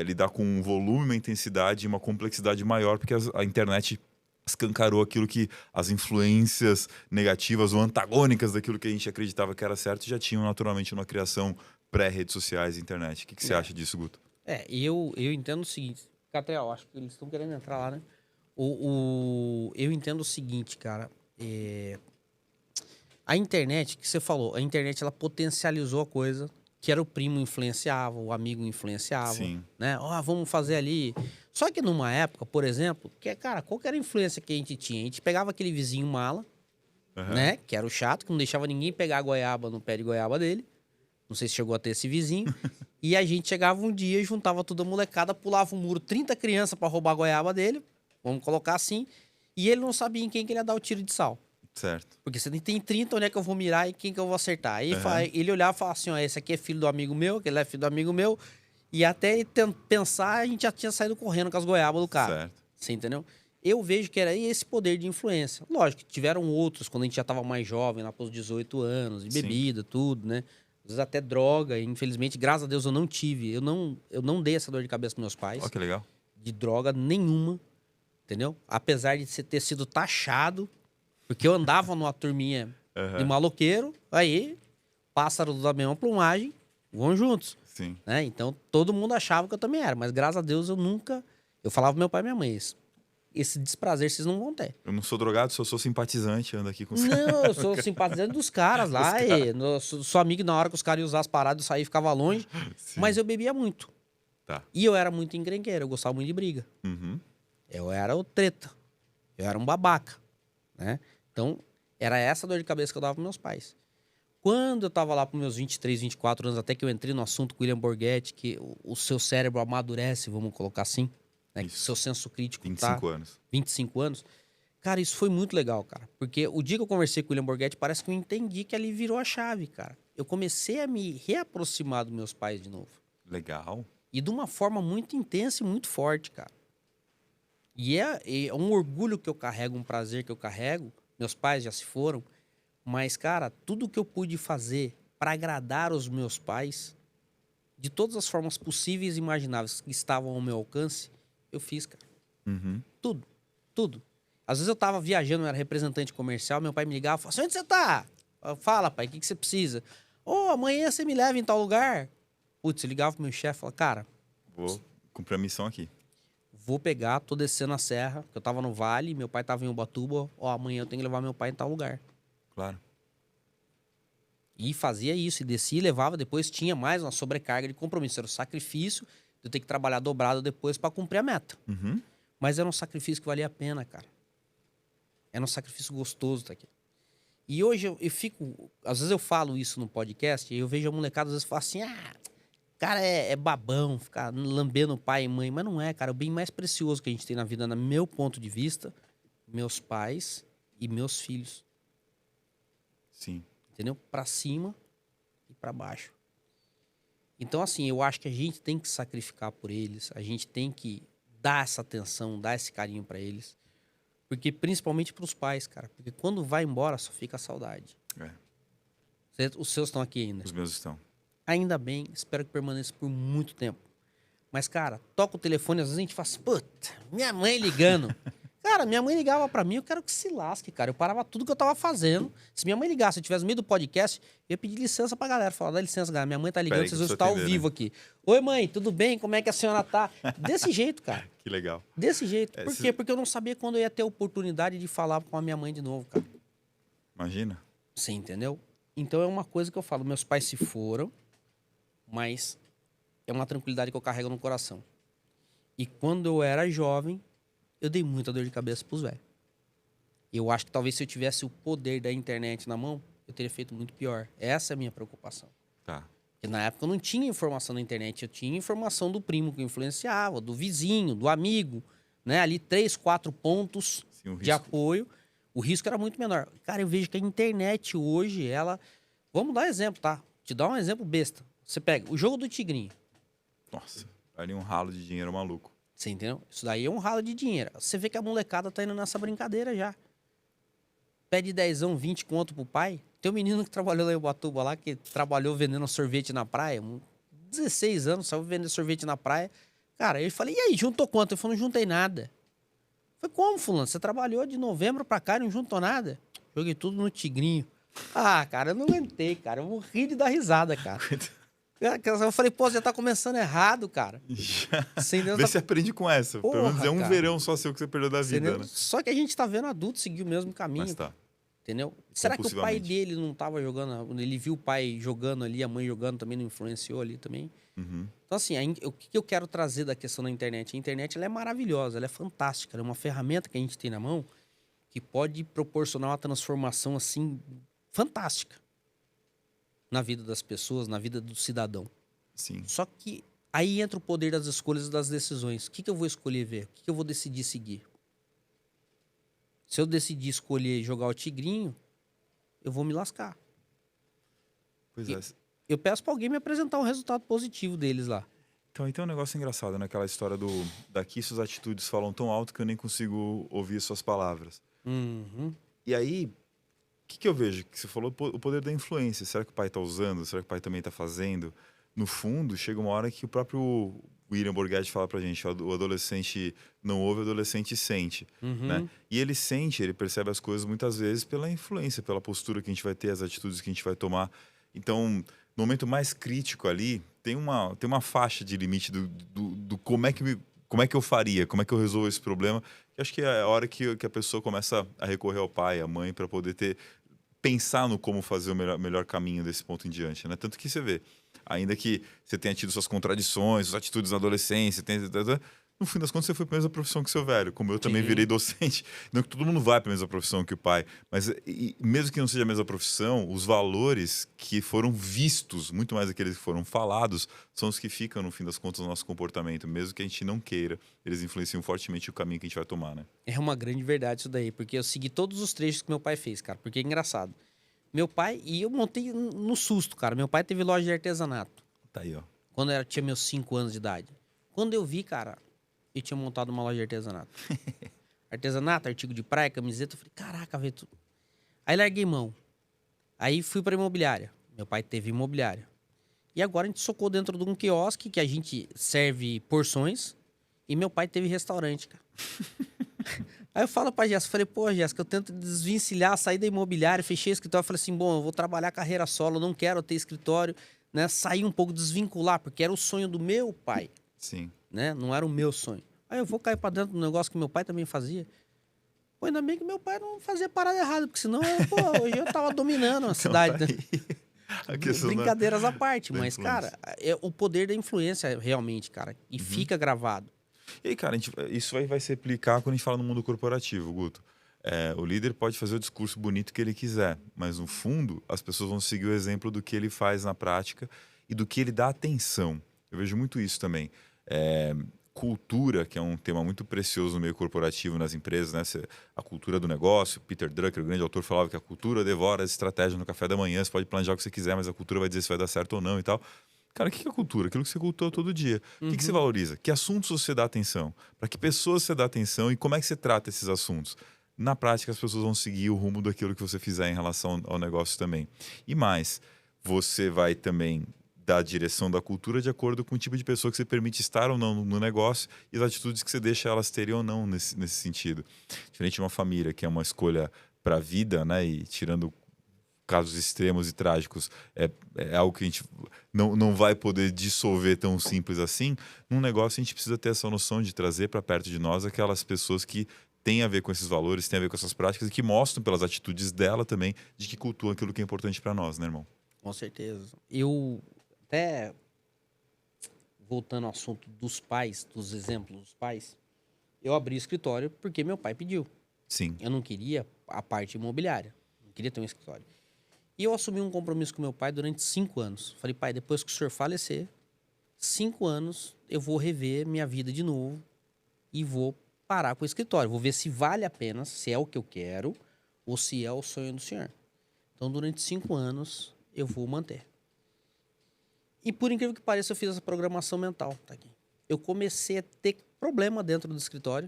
lidar com um volume, uma intensidade e uma complexidade maior, porque a internet escancarou aquilo que as influências negativas ou antagônicas daquilo que a gente acreditava que era certo já tinham naturalmente uma criação pré-redes sociais e internet. O que você acha disso, Guto? E eu entendo o seguinte, Catriel, acho que eles estão querendo entrar lá, né? Eu entendo o seguinte, cara, a internet, que você falou, a internet ela potencializou a coisa que era o primo influenciava, o amigo influenciava, Sim. né? Ó, vamos fazer ali. Só que numa época, por exemplo, que cara, qual que era a influência que a gente tinha? A gente pegava aquele vizinho mala, né? Que era o chato, que não deixava ninguém pegar a goiaba no pé de goiaba dele. Não sei se chegou a ter esse vizinho. E a gente chegava um dia, juntava toda a molecada, pulava um muro, 30 crianças pra roubar a goiaba dele, vamos colocar assim, e ele não sabia em quem que ele ia dar o tiro de sal. Certo. Porque você tem 30, onde é que eu vou mirar e quem que eu vou acertar? Aí ele olhava e falava assim, ó, esse aqui é filho do amigo meu, aquele é filho do amigo meu. E até ele pensar, a gente já tinha saído correndo com as goiabas do cara. Certo. Você entendeu? Eu vejo que era esse poder de influência. Lógico, tiveram outros quando a gente já tava mais jovem, lá pros 18 anos, e bebida, tudo, né? Às vezes até droga, e infelizmente, graças a Deus, eu não tive. Eu não dei essa dor de cabeça pros meus pais. Ó, que legal. De droga nenhuma, entendeu? Apesar de ter sido taxado, porque eu andava numa turminha de maloqueiro, aí, pássaros da mesma plumagem, vão juntos. Sim. Né? Então, todo mundo achava que eu também era, mas graças a Deus eu nunca... Eu falava pro meu pai e minha mãe, esse desprazer vocês não vão ter. Eu não sou drogado, só sou simpatizante, ando aqui com os Não, eu sou simpatizante dos caras lá, sou amigo na hora que os caras iam usar as paradas, eu saía e ficava longe, mas eu bebia muito. Tá. E eu era muito encrenqueiro, eu gostava muito de briga. Eu era o treta, eu era um babaca, né? Então, era essa dor de cabeça que eu dava pros meus pais. Quando eu tava lá pros meus 23, 24 anos, até que eu entrei no assunto com o William Borghetti, que o seu cérebro amadurece, vamos colocar assim, né? Que o seu senso crítico 25 anos. 25 anos. Cara, isso foi muito legal, cara. Porque o dia que eu conversei com o William Borghetti, parece que eu entendi que ali virou a chave, cara. Eu comecei a me reaproximar dos meus pais de novo. Legal. E de uma forma muito intensa e muito forte, cara. E é um orgulho que eu carrego, um prazer que eu carrego. Meus pais já se foram. Mas, cara, tudo que eu pude fazer para agradar os meus pais, de todas as formas possíveis e imagináveis que estavam ao meu alcance, eu fiz, cara. Tudo. Tudo. Às vezes eu tava viajando, eu era representante comercial, meu pai me ligava e falava assim, onde você tá? Fala, pai, o que você precisa? Amanhã você me leva em tal lugar? Putz, eu ligava pro meu chefe e falava, cara... Vou cumprir a missão aqui. Vou pegar, tô descendo a serra, que eu tava no vale, meu pai tava em Ubatuba, amanhã eu tenho que levar meu pai em tal lugar. Claro. E fazia isso, e descia e levava, depois tinha mais uma sobrecarga de compromisso, era o sacrifício de eu ter que trabalhar dobrado depois para cumprir a meta. Mas era um sacrifício que valia a pena, cara. Era um sacrifício gostoso tá aqui. E hoje eu fico, às vezes eu falo isso no podcast, e eu vejo a molecada às vezes falar assim, cara é babão, ficar lambendo pai e mãe, mas não é, cara, o bem mais precioso que a gente tem na vida, no meu ponto de vista, meus pais e meus filhos. Sim. Entendeu? Pra cima e pra baixo. Então, assim, eu acho que a gente tem que sacrificar por eles, a gente tem que dar essa atenção, dar esse carinho pra eles. Porque, principalmente pros pais, cara. Porque quando vai embora, só fica a saudade. Os seus estão aqui ainda. Os meus estão. Ainda bem, espero que permaneça por muito tempo. Mas, cara, toca o telefone, às vezes a gente fala assim, puta, minha mãe ligando. Cara, minha mãe ligava pra mim, eu quero que se lasque, cara. Eu parava tudo que eu tava fazendo. Se minha mãe ligasse, se eu tivesse no meio do podcast, eu ia pedir licença pra galera. Falar, dá licença, galera. Minha mãe tá ligando, vocês vão estar ao vivo aqui. Oi, mãe, tudo bem? Como é que a senhora tá? Desse jeito, cara. Que legal. Desse jeito. Por quê? Porque eu não sabia quando eu ia ter a oportunidade de falar com a minha mãe de novo, cara. Imagina. Você entendeu? Então é uma coisa que eu falo. Meus pais se foram, mas é uma tranquilidade que eu carrego no coração. E quando eu era jovem, eu dei muita dor de cabeça pros velhos. Eu acho que talvez se eu tivesse o poder da internet na mão, eu teria feito muito pior. Essa é a minha preocupação. Tá. Porque na época eu não tinha informação na internet, eu tinha informação do primo que influenciava, do vizinho, do amigo, né? Ali 3, 4 pontos de apoio. O risco era muito menor. Cara, eu vejo que a internet hoje, ela... Vamos dar um exemplo, tá? Te dar um exemplo besta. Você pega o jogo do Tigrinho. Nossa, ali um ralo de dinheiro maluco. Você entendeu? Isso daí é um ralo de dinheiro. Você vê que a molecada tá indo nessa brincadeira já. pede 10, 20 conto pro pai. Tem um menino que trabalhou lá em Ubatuba, lá, que trabalhou vendendo sorvete na praia. 16 anos, saiu vendendo sorvete na praia. Cara, eu falei, e aí, juntou quanto? Ele falou, não juntei nada. Eu falei, como, fulano? Você trabalhou de novembro pra cá e não juntou nada? Joguei tudo no Tigrinho. Ah, cara, eu não aguentei, cara. Eu morri de dar risada, cara. Eu falei, pô, você tá começando errado, cara. Sem Deus, Vê tá... se aprende com essa. Pelo menos Porra, é um cara. verão só seu que você perdeu da vida, né? Só que a gente tá vendo adulto seguir o mesmo caminho. Mas tá. Entendeu? Será que o pai Compulsivamente. dele não tava jogando? Ele viu o pai jogando ali, a mãe jogando também, não influenciou ali também? Uhum. Então, assim, o que eu quero trazer da questão da internet? A internet ela é maravilhosa, ela é fantástica, ela é uma ferramenta que a gente tem na mão que pode proporcionar uma transformação, assim, fantástica na vida das pessoas, na vida do cidadão. Sim. Só que aí entra o poder das escolhas e das decisões. O que eu vou escolher ver? O que eu vou decidir seguir? Se eu decidir escolher jogar o Tigrinho, eu vou me lascar. Pois é. Eu peço pra alguém me apresentar um resultado positivo deles lá. Então, aí tem um negócio engraçado, né? Aquela história do daqui suas atitudes falam tão alto que eu nem consigo ouvir suas palavras. Uhum. E aí, o que eu vejo? Que você falou o poder da influência. Será que o pai está usando? Será que o pai também está fazendo? No fundo, chega uma hora que o próprio William Borghetti fala pra gente, o adolescente não ouve, o adolescente sente, né? E ele sente, ele percebe as coisas muitas vezes pela influência, pela postura que a gente vai ter, as atitudes que a gente vai tomar. Então, no momento mais crítico ali, tem uma faixa de limite do como é que eu faria, como é que eu resolvo esse problema. Que acho que é a hora que a pessoa começa a recorrer ao pai, à mãe, para poder pensar no como fazer o melhor caminho desse ponto em diante, né? Tanto que você vê, ainda que você tenha tido suas contradições, suas atitudes na adolescência, no fim das contas você foi para a mesma profissão que seu velho, como eu também Sim. virei docente. Não que todo mundo vai para a mesma profissão que o pai, mas mesmo que não seja a mesma profissão, os valores que foram vistos, muito mais aqueles que foram falados, são os que ficam, no fim das contas, no nosso comportamento, mesmo que a gente não queira, eles influenciam fortemente o caminho que a gente vai tomar, né? É uma grande verdade isso daí, porque eu segui todos os trechos que meu pai fez, cara, porque é engraçado. Meu pai, e eu montei no susto, cara, meu pai teve loja de artesanato, Tá aí, ó. quando eu tinha meus 5 anos de idade. Quando eu vi, cara, eu tinha montado uma loja de artesanato. Artesanato, artigo de praia, camiseta, eu falei, caraca, velho. Aí larguei mão. Aí fui pra imobiliária. Meu pai teve imobiliária. E agora a gente socou dentro de um quiosque que a gente serve porções. E meu pai teve restaurante, cara. Aí eu falo pra Jéssica, falei, pô, Jéssica, eu tento desvencilhar, sair da imobiliária, fechei o escritório, falei assim, bom, eu vou trabalhar carreira solo, não quero ter escritório, né? Sair um pouco, desvincular, porque era o sonho do meu pai, Sim. né? Não era o meu sonho. Aí eu vou cair pra dentro do negócio que meu pai também fazia. Pô, ainda bem que meu pai não fazia parada errada, porque senão, hoje eu tava dominando a cidade, tá né? A questão Brincadeiras à parte, da mas, influência. cara, é o poder da influência, realmente, cara. E fica gravado. E aí, cara, isso vai se aplicar quando a gente fala no mundo corporativo, Guto. O líder pode fazer o discurso bonito que ele quiser, mas no fundo as pessoas vão seguir o exemplo do que ele faz na prática e do que ele dá atenção. Eu vejo muito isso também. Cultura, que é um tema muito precioso no meio corporativo, nas empresas, né? A cultura do negócio. Peter Drucker, o grande autor, falava que a cultura devora as estratégias no café da manhã. Você pode planejar o que você quiser, mas a cultura vai dizer se vai dar certo ou não e tal. Cara, o que é cultura? Aquilo que você cultua todo dia. O que você valoriza? Que assuntos você dá atenção? Para que pessoas você dá atenção e como é que você trata esses assuntos? Na prática, as pessoas vão seguir o rumo daquilo que você fizer em relação ao negócio também. E mais, você vai também dar a direção da cultura de acordo com o tipo de pessoa que você permite estar ou não no negócio e as atitudes que você deixa elas terem ou não nesse sentido. Diferente de uma família, que é uma escolha para a vida, né? E tirando casos extremos e trágicos, é algo que a gente não vai poder dissolver tão simples assim. Num negócio, a gente precisa ter essa noção de trazer para perto de nós aquelas pessoas que têm a ver com esses valores, têm a ver com essas práticas e que mostram pelas atitudes dela também de que cultuam aquilo que é importante para nós, né, irmão? Com certeza. Eu, até voltando ao assunto dos pais, dos exemplos dos pais, eu abri o escritório porque meu pai pediu. Sim. Eu não queria a parte imobiliária, não queria ter um escritório. E eu assumi um compromisso com meu pai durante 5 anos. Falei, pai, depois que o senhor falecer, 5 anos eu vou rever minha vida de novo e vou parar com o escritório. Vou ver se vale a pena, se é o que eu quero ou se é o sonho do senhor. Então, durante 5 anos, eu vou manter. E por incrível que pareça, eu fiz essa programação mental. Tá aqui. Eu comecei a ter problema dentro do escritório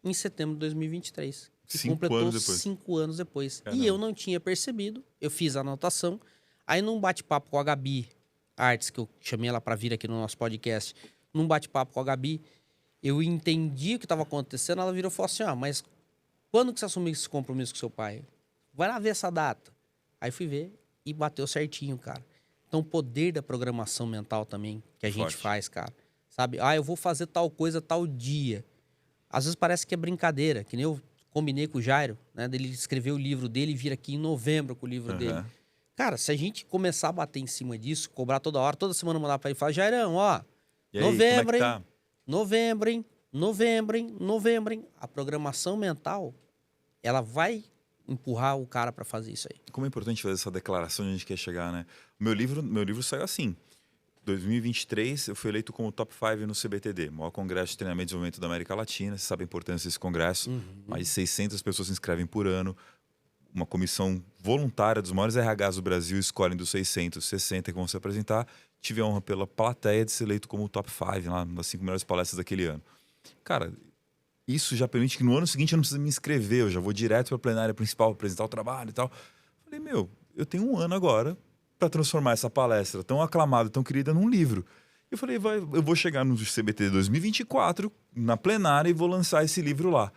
em setembro de 2023. E 5 completou anos depois. 5 anos depois. Caramba. E eu não tinha percebido, eu fiz a anotação. Aí num bate-papo com a Gabi Artes, que eu chamei ela para vir aqui no nosso podcast, num bate-papo com a Gabi, eu entendi o que estava acontecendo, ela virou e falou assim, mas quando que você assumiu esse compromisso com seu pai? Vai lá ver essa data. Aí fui ver e bateu certinho, cara. Então o poder da programação mental também, que a gente Forte. faz, cara. Sabe? Eu vou fazer tal coisa tal dia. Às vezes parece que é brincadeira, que nem eu combinei com o Jairo, né? Dele escrever o livro dele e vir aqui em novembro com o livro dele. Cara, se a gente começar a bater em cima disso, cobrar toda hora, toda semana mandar pra ele e falar, Jairão, E aí, novembro, como é que hein? tá? Novembro, hein? A programação mental, ela vai empurrar o cara pra fazer isso aí. Como é importante fazer essa declaração onde a gente quer chegar, né? O meu livro saiu assim. 2023, eu fui eleito como top 5 no CBTD, maior congresso de treinamento e desenvolvimento da América Latina. Você sabe a importância desse congresso. Mais de 600 pessoas se inscrevem por ano. Uma comissão voluntária dos maiores RHs do Brasil escolhem dos 660 que vão se apresentar. Tive a honra pela plateia de ser eleito como top 5, lá nas 5 melhores palestras daquele ano. Cara, isso já permite que no ano seguinte eu não preciso me inscrever, eu já vou direto para a plenária principal apresentar o trabalho e tal. Falei, eu tenho um ano agora para transformar essa palestra tão aclamada, tão querida, num livro. Eu falei, eu vou chegar no CBT 2024, na plenária, e vou lançar esse livro lá.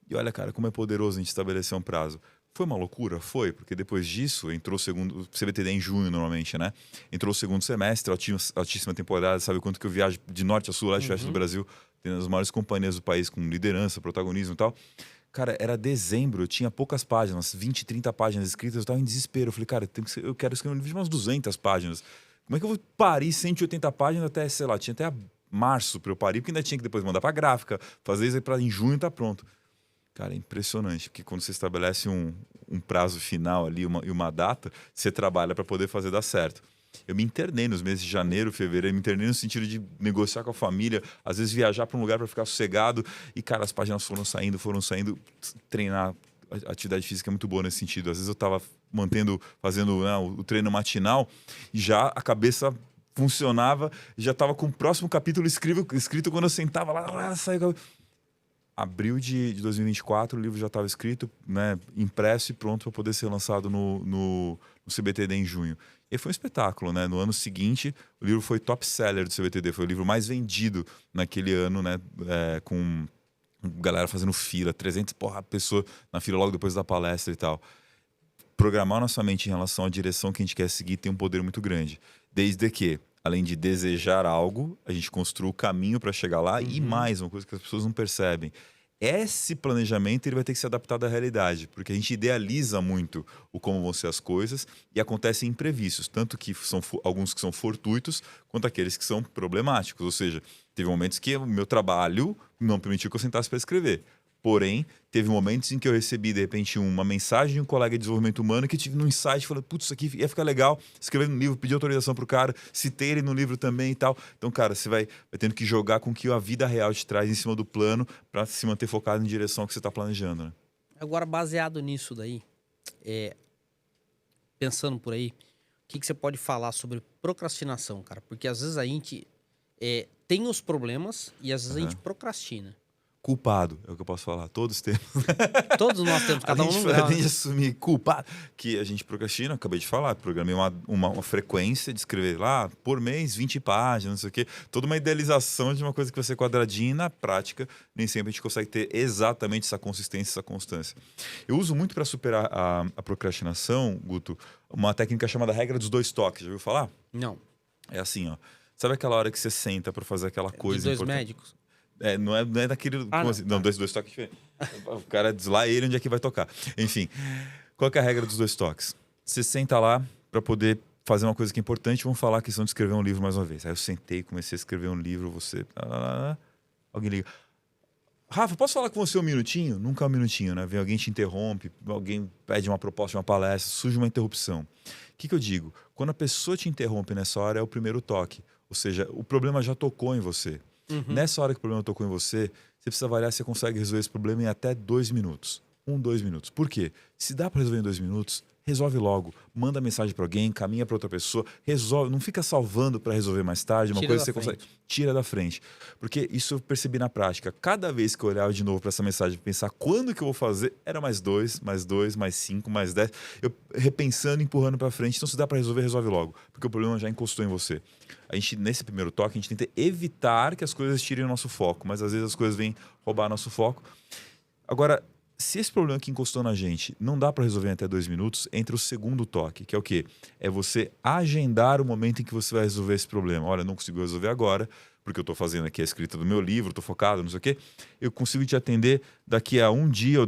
E olha, cara, como é poderoso a gente estabelecer um prazo. Foi uma loucura? Foi, porque depois disso entrou o CBTD em junho normalmente, né? Entrou o segundo semestre, altíssima temporada, sabe quanto que eu viajo de norte a sul, leste a oeste do Brasil, tendo as maiores companhias do país com liderança, protagonismo e tal. Cara, era dezembro, eu tinha poucas páginas, 20, 30 páginas escritas, eu estava em desespero. Eu falei, cara, eu quero escrever um livro de umas 200 páginas. Como é que eu vou parir 180 páginas até, sei lá, tinha até março para eu parir, porque ainda tinha que depois mandar para gráfica, fazer isso para em junho tá pronto. Cara, é impressionante, porque quando você estabelece um prazo final ali, uma data, você trabalha para poder fazer dar certo. Eu me internei nos meses de janeiro, fevereiro, eu me internei no sentido de negociar com a família, às vezes viajar para um lugar para ficar sossegado, e, cara, as páginas foram saindo, treinar, a atividade física é muito boa nesse sentido. Às vezes eu estava fazendo o treino matinal, e já a cabeça funcionava, já estava com o próximo capítulo escrito quando eu sentava lá saía... Abril de 2024, o livro já estava escrito, né, impresso e pronto para poder ser lançado no CBTD em junho. E foi um espetáculo, né? No ano seguinte, o livro foi top seller do CBTD, foi o livro mais vendido naquele ano, né? Com galera fazendo fila, 300 pessoas na fila logo depois da palestra e tal. Programar nossa mente em relação à direção que a gente quer seguir tem um poder muito grande. Desde que, além de desejar algo, a gente construa o caminho para chegar lá. E mais, uma coisa que as pessoas não percebem. Esse planejamento ele vai ter que ser adaptado à realidade, porque a gente idealiza muito o como vão ser as coisas e acontecem imprevistos, tanto que são alguns que são fortuitos, quanto aqueles que são problemáticos. Ou seja, teve momentos que o meu trabalho não permitiu que eu sentasse para escrever. Porém, teve momentos em que eu recebi, de repente, uma mensagem de um colega de desenvolvimento humano que tive num insight, falando, putz, isso aqui ia ficar legal, escrever no livro, pedir autorização pro cara, citei ele no livro também e tal. Então, cara, você vai tendo que jogar com o que a vida real te traz em cima do plano para se manter focado em direção ao que você está planejando, né? Agora, baseado nisso daí, pensando por aí, o que você pode falar sobre procrastinação, cara? Porque às vezes a gente tem os problemas e às vezes a gente procrastina. Culpado, é o que eu posso falar. Todos temos. Todos nós temos, cada um num grau. A gente assumir culpado. Que a gente procrastina, acabei de falar. Programei uma frequência de escrever lá, por mês, 20 páginas, não sei o quê. Toda uma idealização de uma coisa que vai ser quadradinha e na prática nem sempre a gente consegue ter exatamente essa consistência, essa constância. Eu uso muito para superar a procrastinação, Guto, uma técnica chamada regra dos 2 toques. Já ouviu falar? Não. É assim, ó. Sabe aquela hora que você senta para fazer aquela coisa De 2 importante? médicos? Não é daquele... assim? Não, 2 toques diferentes. O cara diz lá ele onde é que vai tocar. Enfim, qual que é a regra dos 2 toques? Você senta lá para poder fazer uma coisa que é importante. Vamos falar a questão de escrever um livro mais uma vez. Aí eu sentei, comecei a escrever um livro, você... Alguém liga. Rafa, posso falar com você um minutinho? Nunca é um minutinho, né? Vem alguém te interrompe, alguém pede uma proposta de uma palestra, surge uma interrupção. O que eu digo? Quando a pessoa te interrompe nessa hora é o primeiro toque. Ou seja, o problema já tocou em você. Nessa hora que o problema tocou em você, você precisa avaliar se você consegue resolver esse problema em até 2 minutos. 2 minutos. Por quê? Se dá para resolver em 2 minutos, resolve logo. Manda mensagem para alguém, caminha para outra pessoa, resolve. Não fica salvando para resolver mais tarde. Uma coisa que você consegue. Tira da frente. Porque isso eu percebi na prática. Cada vez que eu olhava de novo para essa mensagem, pensar quando que eu vou fazer, era mais 2, mais 2, mais 5, mais 10. Eu repensando, empurrando para frente. Então, se dá para resolver, resolve logo. Porque o problema já encostou em você. A gente, nesse primeiro toque, a gente tenta evitar que as coisas tirem o nosso foco. Mas às vezes as coisas vêm roubar nosso foco. Agora, se esse problema que encostou na gente não dá para resolver em até 2 minutos, entra o segundo toque, que é o quê? É você agendar o momento em que você vai resolver esse problema. Olha, não consigo resolver agora, porque eu estou fazendo aqui a escrita do meu livro, estou focado, não sei o quê. Eu consigo te atender daqui a um dia ou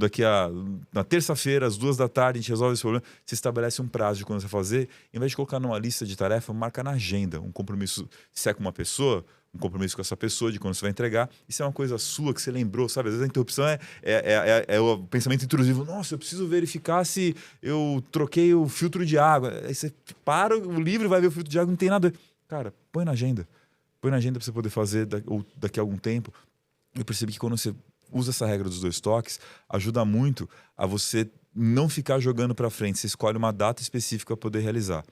na terça-feira, às 2 da tarde, a gente resolve esse problema. Você estabelece um prazo de quando você vai fazer. Em vez de colocar numa lista de tarefa, marca na agenda um compromisso. Se é com uma pessoa, um compromisso com essa pessoa de quando você vai entregar. Isso é uma coisa sua que você lembrou, sabe? Às vezes a interrupção é o pensamento intrusivo. Nossa, eu preciso verificar se eu troquei o filtro de água. Aí você para o livro e vai ver o filtro de água, não tem nada. Cara, põe na agenda. Põe na agenda para você poder fazer daqui a algum tempo. Eu percebi que quando você usa essa regra dos 2 toques, ajuda muito a você não ficar jogando para frente. Você escolhe uma data específica para poder realizar.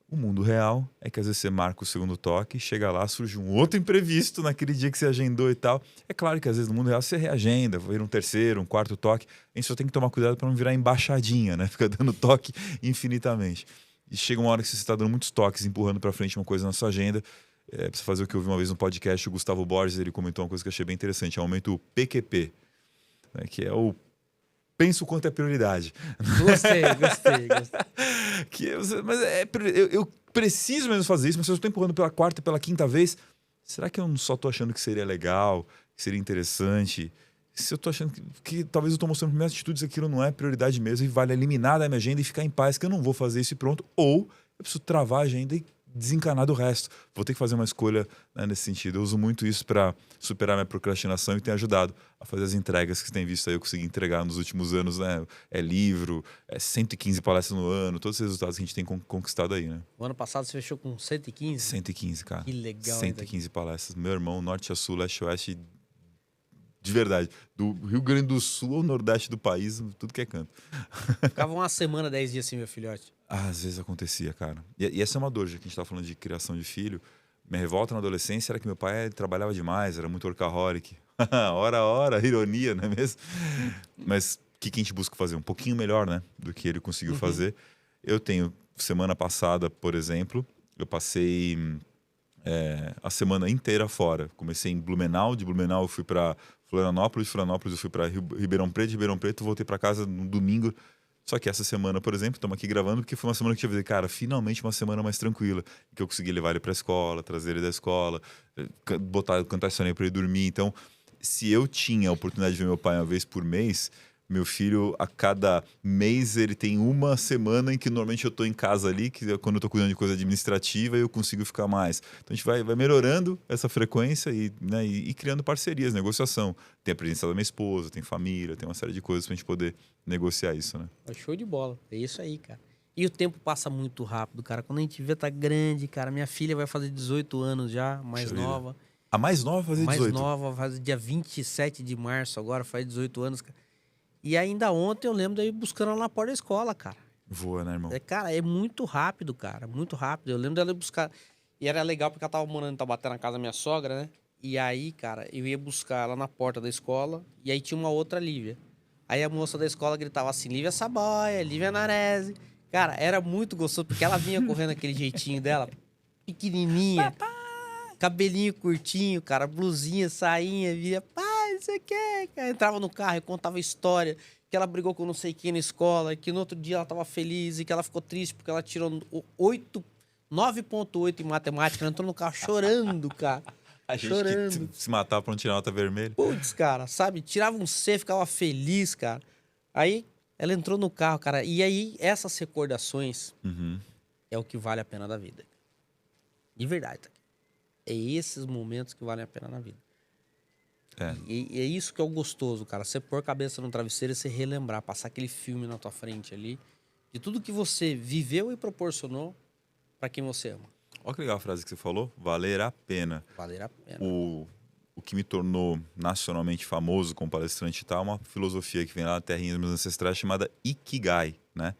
O mundo real é que às vezes você marca o segundo toque, chega lá, surge um outro imprevisto naquele dia que você agendou e tal. É claro que às vezes no mundo real você reagenda, vai vir um terceiro, um quarto toque. A gente só tem que tomar cuidado para não virar embaixadinha, né? Fica dando toque infinitamente. E chega uma hora que você está dando muitos toques, empurrando para frente uma coisa na sua agenda. Precisa fazer o que eu vi uma vez no podcast, o Gustavo Borges, ele comentou uma coisa que eu achei bem interessante, é o aumento PQP, né? Que é o penso quanto é prioridade. Gostei. Mas eu preciso mesmo fazer isso, mas se eu estou empurrando pela 4ª e pela 5ª vez, será que eu não só estou achando que seria legal, que seria interessante? Se eu estou achando que talvez eu estou mostrando para minhas atitudes que aquilo não é prioridade mesmo e vale eliminar da minha agenda e ficar em paz que eu não vou fazer isso e pronto, ou eu preciso travar a agenda e desencanar do resto. Vou ter que fazer uma escolha, né, nesse sentido. Eu uso muito isso para superar minha procrastinação e tem ajudado a fazer as entregas que você tem visto aí eu consegui entregar nos últimos anos, né? É livro, 115 palestras no ano, todos os resultados que a gente tem conquistado aí, né? O ano passado você fechou com 115? 115, cara. Que legal. 115 palestras. Meu irmão, norte a sul, leste a oeste, de verdade. Do Rio Grande do Sul ao nordeste do país, tudo que é canto. Ficava uma semana, 10 dias assim, meu filhote. Às vezes acontecia, cara. E essa é uma dor, já que a gente tá falando de criação de filho. Minha revolta na adolescência era que meu pai trabalhava demais, era muito workaholic. Ora, ironia, não é mesmo? Mas o que a gente busca fazer? Um pouquinho melhor, né? Do que ele conseguiu fazer. Eu tenho, semana passada, por exemplo, eu passei a semana inteira fora. Comecei em Blumenau, de Blumenau eu fui para Florianópolis, de Florianópolis eu fui para Ribeirão Preto, de Ribeirão Preto eu voltei para casa no domingo. Só que essa semana, por exemplo, estamos aqui gravando porque foi uma semana que eu tive, cara, finalmente uma semana mais tranquila, que eu consegui levar ele para a escola, trazer ele da escola, cantar sonho para ele dormir. Então, se eu tinha a oportunidade de ver meu pai uma vez por mês, meu filho, a cada mês, ele tem uma semana em que normalmente eu estou em casa ali, que é quando eu estou cuidando de coisa administrativa, eu consigo ficar mais. Então a gente vai melhorando essa frequência né, e criando parcerias, negociação. Tem a presença da minha esposa, tem família, tem uma série de coisas para a gente poder negociar isso, né? Show de bola. É isso aí, cara. E o tempo passa muito rápido, cara. Quando a gente vê, tá grande, cara. Minha filha vai fazer 18 anos já, mais nova. A mais nova vai fazer 18? Mais nova, faz dia 27 de março agora, faz 18 anos, cara. E ainda ontem eu lembro de ir buscando ela na porta da escola, cara. Voa, né, irmão? Cara, é muito rápido, cara. Muito rápido. Eu lembro dela ir buscar. E era legal porque ela tava morando em Taubaté, na casa da minha sogra, né? E aí, cara, eu ia buscar ela na porta da escola. E aí tinha uma outra Lívia. Aí a moça da escola gritava assim: Lívia Saboia, Lívia Narese. Cara, era muito gostoso porque ela vinha correndo aquele jeitinho dela, pequenininha. Cabelinho curtinho, cara, blusinha, sainha, via, pai, não sei o que. Entrava no carro e contava história, que ela brigou com não sei quem na escola, que no outro dia ela tava feliz e que ela ficou triste porque ela tirou 9,8 em matemática. Ela entrou no carro chorando, cara. A gente chorando. Que se matava pra não tirar nota vermelha. Putz, cara, sabe? Tirava um C, ficava feliz, cara. Aí ela entrou no carro, cara. E aí essas recordações é o que vale a pena da vida. De verdade, tá? É esses momentos que valem a pena na vida. E é isso que é o gostoso, cara. Você pôr a cabeça no travesseiro e você relembrar, passar aquele filme na tua frente ali, de tudo que você viveu e proporcionou para quem você ama. Olha que legal a frase que você falou, valer a pena. Valer a pena. O que me tornou nacionalmente famoso como palestrante e tal, é uma filosofia que vem lá da terrinha dos meus ancestrais chamada Ikigai, né?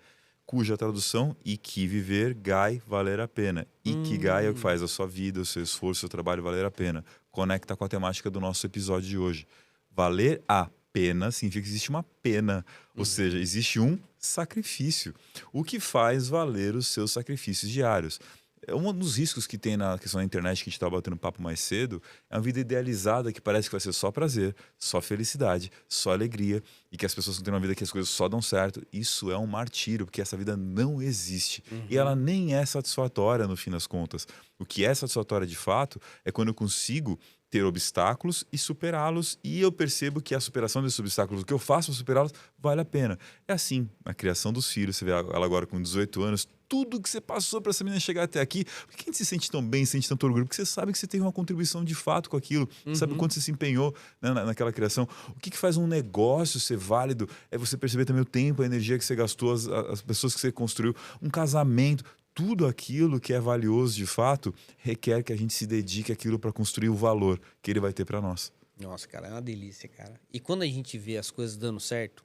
cuja tradução, Ikiviver, gai, valer a pena. Ikigai é o que faz a sua vida, o seu esforço, o seu trabalho valer a pena. Conecta com a temática do nosso episódio de hoje. Valer a pena significa que existe uma pena, ou seja, existe um sacrifício. O que faz valer os seus sacrifícios diários. Um dos riscos que tem na questão da internet, que a gente estava batendo papo mais cedo, é uma vida idealizada que parece que vai ser só prazer, só felicidade, só alegria, e que as pessoas estão tendo uma vida que as coisas só dão certo. Isso é um martírio, porque essa vida não existe. E ela nem é satisfatória no fim das contas. O que é satisfatório de fato é quando eu consigo ter obstáculos e superá-los, e eu percebo que a superação desses obstáculos, o que eu faço para superá-los, vale a pena. É assim, a criação dos filhos, você vê ela agora com 18 anos, tudo que você passou para essa menina chegar até aqui, por que a gente se sente tão bem, se sente tanto orgulho? Porque você sabe que você teve uma contribuição de fato com aquilo, sabe o quanto você se empenhou, né, naquela criação. O que faz um negócio ser válido é você perceber também o tempo, a energia que você gastou, as pessoas que você construiu, um casamento. Tudo aquilo que é valioso de fato requer que a gente se dedique àquilo para construir o valor que ele vai ter para nós. Nossa, cara, é uma delícia, cara. E quando a gente vê as coisas dando certo,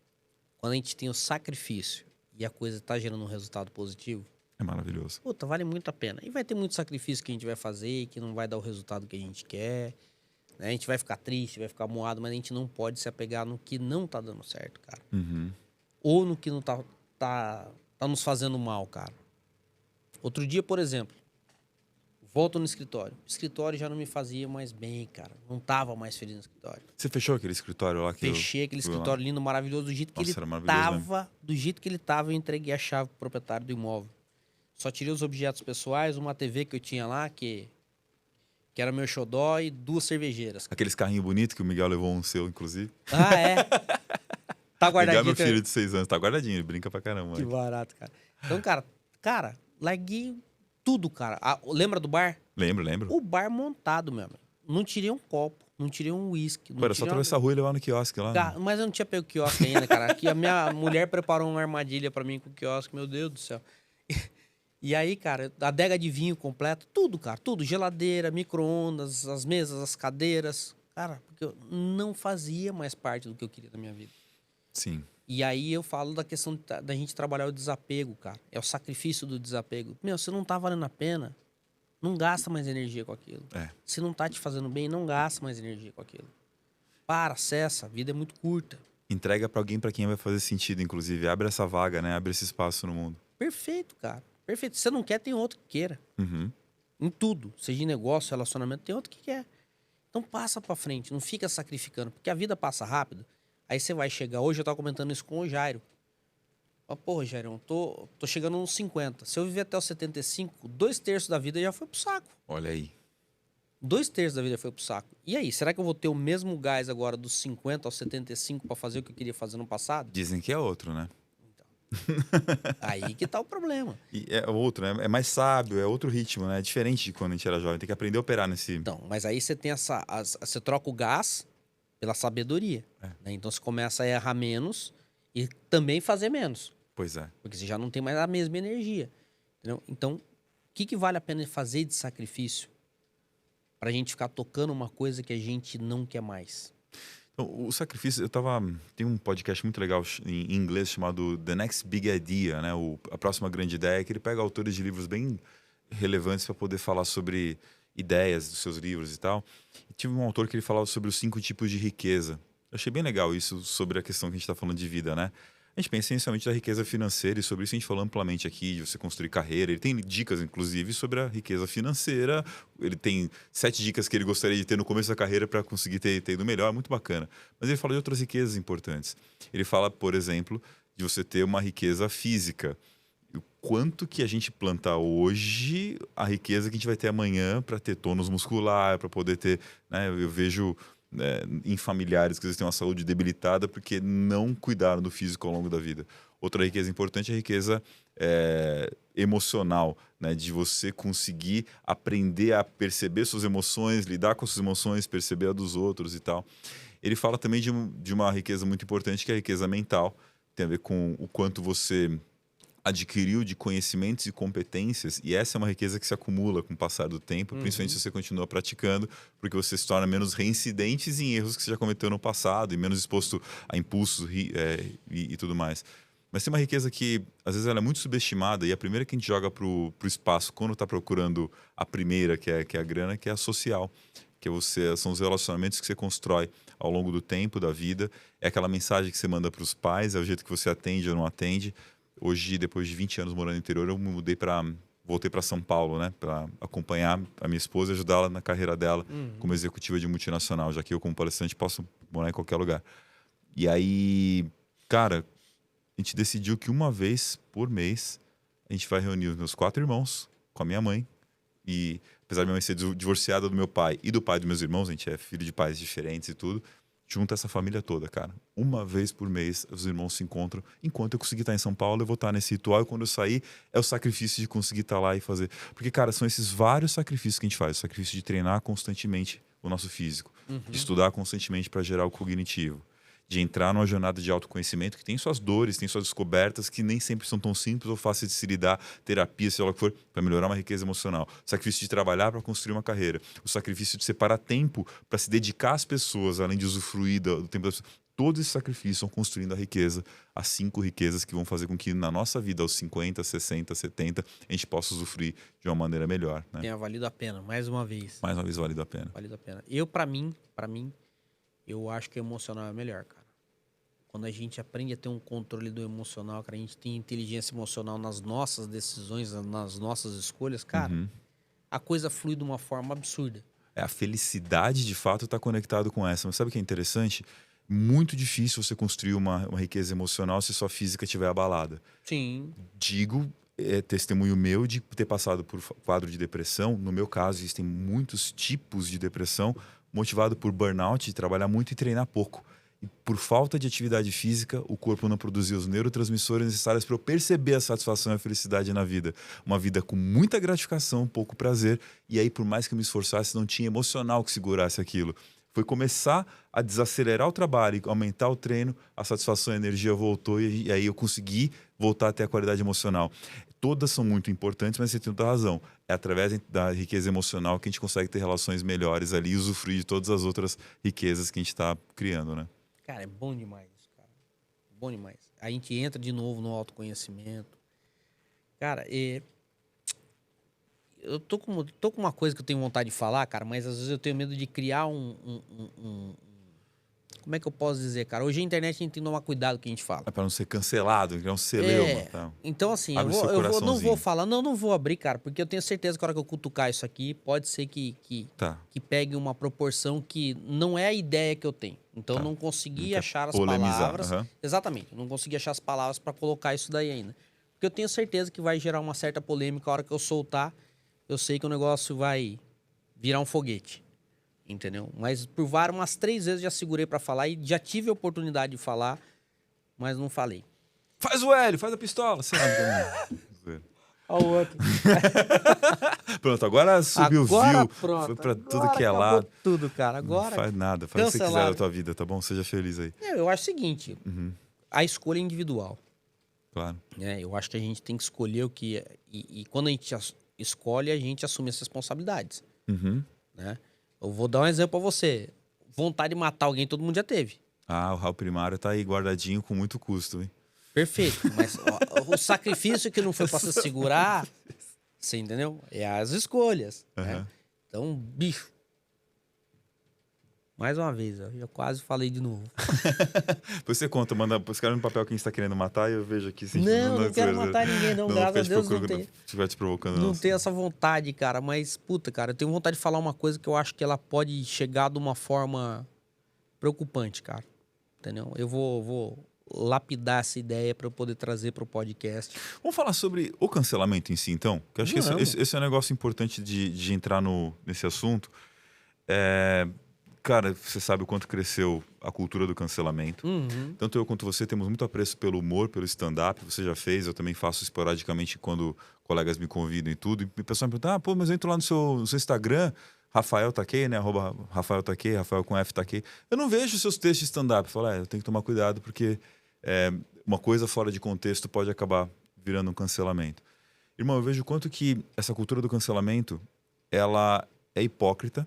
quando a gente tem o sacrifício e a coisa tá gerando um resultado positivo, É maravilhoso. puta, vale muito a pena. E vai ter muito sacrifício que a gente vai fazer, que não vai dar o resultado que a gente quer, né? A gente vai ficar triste, vai ficar moado, mas a gente não pode se apegar no que não tá dando certo, cara. Ou no que não tá nos fazendo mal, cara. Outro dia, por exemplo, volto no escritório. O escritório já não me fazia mais bem, cara. Não tava mais feliz no escritório. Você fechou aquele escritório lá? Fechei aquele escritório lindo, maravilhoso, do jeito que Nossa, ele era maravilhoso mesmo. tava. Do jeito que ele tava, eu entreguei a chave pro proprietário do imóvel. Só tirei os objetos pessoais, uma TV que eu tinha lá, que era meu xodó, e 2 cervejeiras. Aqueles carrinhos bonitos que o Miguel levou um seu, inclusive. Ah, é? Tá guardadinho. Miguel é meu filho de 6 anos, tá guardadinho, ele brinca pra caramba. Que Né? barato, cara. Então, cara, larguei tudo, cara. Lembra do bar? Lembro. O bar montado, meu amigo. Não tirei um copo, não tirei um uísque. Pô, era só atravessar a rua e levar no quiosque lá. Né? Mas eu não tinha pego o quiosque ainda, cara. Aqui a minha mulher preparou uma armadilha pra mim com o quiosque, meu Deus do céu. E aí, cara, a adega de vinho completa, tudo, cara, tudo. Geladeira, micro-ondas, as mesas, as cadeiras. Cara, porque eu não fazia mais parte do que eu queria na minha vida. Sim. E aí eu falo da questão da gente trabalhar o desapego, cara. É o sacrifício do desapego. Meu, se não tá valendo a pena, não gasta mais energia com aquilo. Se não tá te fazendo bem, não gasta mais energia com aquilo. Cessa, a vida é muito curta. Entrega pra alguém pra quem vai fazer sentido, inclusive. Abre essa vaga, né? Abre esse espaço no mundo. Perfeito, cara. Perfeito. Se você não quer, tem outro que queira. Em tudo. Seja em negócio, relacionamento, tem outro que quer. Então passa pra frente, não fica sacrificando. Porque a vida passa rápido. Aí você vai chegar. Hoje eu tava comentando isso com o Jairo. Porra, Jairo, tô chegando nos 50. Se eu viver até os 75, 2/3 da vida já foi pro saco. Olha aí. 2/3 da vida foi pro saco. E aí, será que eu vou ter o mesmo gás agora dos 50 aos 75 pra fazer o que eu queria fazer no passado? Dizem que é outro, né? Aí que tá o problema. E é outro, né? É mais sábio, é outro ritmo, né? É diferente de quando a gente era jovem. Tem que aprender a operar nesse... Então, mas aí você tem você troca o gás pela sabedoria. Né? Então você começa a errar menos e também fazer menos. Pois é. Porque você já não tem mais a mesma energia. Entendeu? Então, o que vale a pena fazer de sacrifício pra gente ficar tocando uma coisa que a gente não quer mais? Então, o sacrifício, tem um podcast muito legal em inglês chamado The Next Big Idea, né? A próxima grande ideia, que ele pega autores de livros bem relevantes para poder falar sobre ideias dos seus livros e tal. E tive um autor que ele falava sobre os 5 tipos de riqueza. Eu achei bem legal isso sobre a questão que a gente está falando de vida, né? A gente pensa inicialmente da riqueza financeira, e sobre isso a gente falou amplamente aqui, de você construir carreira. Ele tem dicas, inclusive, sobre a riqueza financeira. Ele tem 7 dicas que ele gostaria de ter no começo da carreira para conseguir ter ido melhor. É muito bacana. Mas ele fala de outras riquezas importantes. Ele fala, por exemplo, de você ter uma riqueza física. O quanto que a gente planta hoje, a riqueza que a gente vai ter amanhã para ter tônus muscular, para poder ter... Né, eu vejo... em familiares que às vezes têm uma saúde debilitada porque não cuidaram do físico ao longo da vida. Outra riqueza importante é a riqueza emocional, né? De você conseguir aprender a perceber suas emoções, lidar com suas emoções, perceber a dos outros e tal. Ele fala também de uma riqueza muito importante, que é a riqueza mental. Tem a ver com o quanto você adquiriu de conhecimentos e competências, e essa é uma riqueza que se acumula com o passar do tempo, principalmente se você continua praticando, porque você se torna menos reincidentes em erros que você já cometeu no passado e menos exposto a impulsos e tudo mais. Mas tem uma riqueza que, às vezes, ela é muito subestimada e a primeira que a gente joga pro espaço quando está procurando a primeira, que é a grana, que é a social. Que são os relacionamentos que você constrói ao longo do tempo, da vida. É aquela mensagem que você manda para os pais, é o jeito que você atende ou não atende. Hoje, depois de 20 anos morando no interior, eu voltei para São Paulo, né? Para acompanhar a minha esposa e ajudá-la na carreira dela como executiva de multinacional, já que eu, como palestrante, posso morar em qualquer lugar. E aí, cara, a gente decidiu que uma vez por mês a gente vai reunir os meus 4 irmãos com a minha mãe. E apesar de minha mãe ser divorciada do meu pai e do pai dos meus irmãos, a gente é filho de pais diferentes e tudo, junta essa família toda, cara. Uma vez por mês os irmãos se encontram. Enquanto eu conseguir estar em São Paulo, eu vou estar nesse ritual. E quando eu sair, é o sacrifício de conseguir estar lá e fazer. Porque, cara, são esses vários sacrifícios que a gente faz. O sacrifício de treinar constantemente o nosso físico, de estudar constantemente para gerar o cognitivo, de entrar numa jornada de autoconhecimento que tem suas dores, tem suas descobertas, que nem sempre são tão simples ou fáceis de se lidar, terapia, seja lá o que for, para melhorar uma riqueza emocional. O sacrifício de trabalhar para construir uma carreira. O sacrifício de separar tempo para se dedicar às pessoas, além de usufruir do tempo das pessoas. Todos esses sacrifícios vão construindo a riqueza, as 5 riquezas que vão fazer com que na nossa vida, aos 50, 60, 70, a gente possa usufruir de uma maneira melhor. Né? Tenha valido a pena, mais uma vez. Mais uma vez, valido a pena. Valido a pena. Para mim, eu acho que o emocional é melhor, cara. Quando a gente aprende a ter um controle do emocional, cara, a gente tem inteligência emocional nas nossas decisões, nas nossas escolhas, cara, a coisa flui de uma forma absurda. A felicidade, de fato, está conectado com essa. Mas sabe o que é interessante? Muito difícil você construir uma riqueza emocional se sua física estiver abalada. Sim. Digo, testemunho meu de ter passado por quadro de depressão. No meu caso, existem muitos tipos de depressão, motivado por burnout, de trabalhar muito e treinar pouco. E por falta de atividade física, o corpo não produzia os neurotransmissores necessários para eu perceber a satisfação e a felicidade na vida. Uma vida com muita gratificação, pouco prazer. E aí, por mais que eu me esforçasse, não tinha emocional que segurasse aquilo. Foi começar a desacelerar o trabalho e aumentar o treino, a satisfação e a energia voltou e aí eu consegui voltar até a qualidade emocional. Todas são muito importantes, mas você tem toda a razão. É através da riqueza emocional que a gente consegue ter relações melhores ali e usufruir de todas as outras riquezas que a gente está criando, né? Cara, é bom demais, cara. Bom demais. A gente entra de novo no autoconhecimento. Cara, eu tô com uma coisa que eu tenho vontade de falar, cara, mas às vezes eu tenho medo de criar como é que eu posso dizer, cara? Hoje a internet a gente tem que tomar cuidado com o que a gente fala. É para não ser cancelado, criar um celeuma. Tá? Então, assim, Abre eu seu não coraçãozinho. vou falar, não vou abrir, cara, porque eu tenho certeza que a hora que eu cutucar isso aqui, pode ser que pegue uma proporção que não é a ideia que eu tenho. Então, eu não consegui achar as palavras. Exatamente, eu não consegui achar as palavras para colocar isso daí ainda. Porque eu tenho certeza que vai gerar uma certa polêmica a hora que eu soltar. Eu sei que o negócio vai virar um foguete. Entendeu? Mas por umas 3 vezes já segurei para falar e já tive a oportunidade de falar, mas não falei. Faz o Hélio, faz a pistola. Você Olha o outro. Pronto, agora subiu, agora, viu, pronto, foi pra agora tudo que é lado. Tudo, cara. Agora não faz nada, faz o que você quiser da tua vida, tá bom? Seja feliz aí. Eu acho o seguinte, a escolha é individual. Claro. Eu acho que a gente tem que escolher o que... E quando a gente escolhe, a gente assume as responsabilidades. Né? Eu vou dar um exemplo pra você. Vontade de matar alguém, todo mundo já teve. O réu primário tá aí guardadinho com muito custo, hein? Perfeito. Mas o sacrifício que não foi pra se segurar, você entendeu? É as escolhas. Né? Então, bicho. Mais uma vez, eu quase falei de novo. Depois você conta, escreve no papel quem está querendo matar e eu vejo aqui. Não quero matar ninguém, não. Graças a Deus não tem. Estiver te provocando, não tenho essa vontade, cara. Mas, puta, cara, eu tenho vontade de falar uma coisa que eu acho que ela pode chegar de uma forma preocupante, cara. Entendeu? Eu vou lapidar essa ideia para eu poder trazer para o podcast. Vamos falar sobre o cancelamento em si, então? Que eu acho que esse é um negócio importante de entrar nesse assunto. Cara, você sabe o quanto cresceu a cultura do cancelamento. Tanto eu quanto você temos muito apreço pelo humor, pelo stand-up. Você já fez, eu também faço esporadicamente quando colegas me convidam e tudo. E o pessoal me pergunta, mas eu entro lá no seu Instagram, Rafael Takei, né? @Rafael Takei, Rafael com F Takei. Eu não vejo seus textos de stand-up. Eu falo, eu tenho que tomar cuidado porque uma coisa fora de contexto pode acabar virando um cancelamento. Irmão, eu vejo o quanto que essa cultura do cancelamento, ela é hipócrita.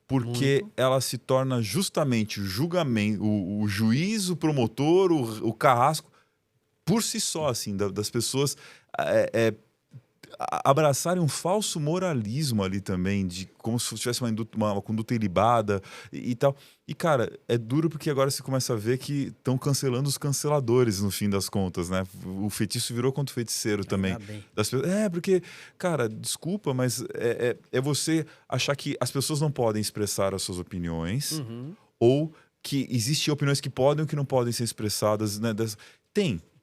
Porque ela se torna justamente o julgamento, o juiz, o promotor, o carrasco, por si só, assim, das pessoas abraçarem um falso moralismo ali também, de como se tivesse uma conduta ilibada e tal. E, cara, é duro porque agora você começa a ver que estão cancelando os canceladores, no fim das contas, né? O feitiço virou contra o feiticeiro também. Das pessoas. Porque, cara, desculpa, mas é você achar que as pessoas não podem expressar as suas opiniões, ou que existem opiniões que podem ou que não podem ser expressadas, né?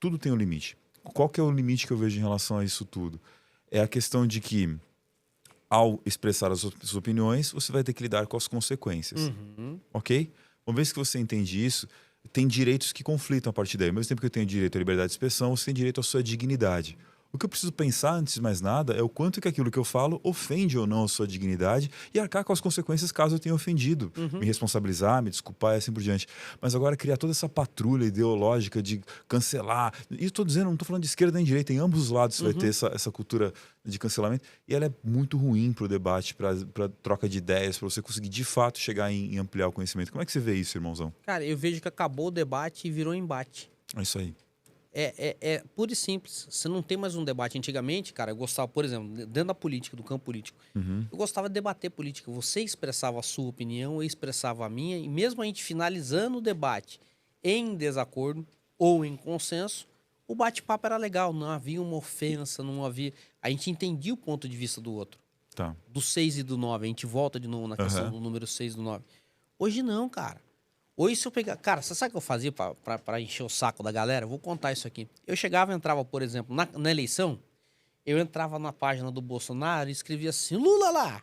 Tudo tem um limite. Qual que é o limite que eu vejo em relação a isso tudo? É a questão de que, ao expressar as suas opiniões, você vai ter que lidar com as consequências. Ok? Uma vez que você entende isso, tem direitos que conflitam a partir daí. Ao mesmo tempo que eu tenho direito à liberdade de expressão, você tem direito à sua dignidade. O que eu preciso pensar, antes de mais nada, é o quanto que aquilo que eu falo ofende ou não a sua dignidade e arcar com as consequências caso eu tenha ofendido. Me responsabilizar, me desculpar e assim por diante. Mas agora criar toda essa patrulha ideológica de cancelar. E estou dizendo, não estou falando de esquerda nem de direita, em ambos os lados você vai ter essa cultura de cancelamento. E ela é muito ruim para o debate, para troca de ideias, para você conseguir de fato chegar em ampliar o conhecimento. Como é que você vê isso, irmãozão? Cara, eu vejo que acabou o debate e virou embate. É isso aí. É puro e simples. Você não tem mais um debate. Antigamente, cara, eu gostava, por exemplo, dentro da política, do campo político, eu gostava de debater política. Você expressava a sua opinião, eu expressava a minha, e mesmo a gente finalizando o debate em desacordo ou em consenso, o bate-papo era legal. Não havia uma ofensa, não havia... A gente entendia o ponto de vista do outro. Tá. Do 6 e do 9. A gente volta de novo na questão do número 6 e do 9. Hoje não, cara. Hoje, se eu pegar... Cara, você sabe o que eu fazia pra encher o saco da galera? Eu vou contar isso aqui. Eu chegava, entrava, por exemplo, na eleição, eu entrava na página do Bolsonaro e escrevia assim, Lula lá!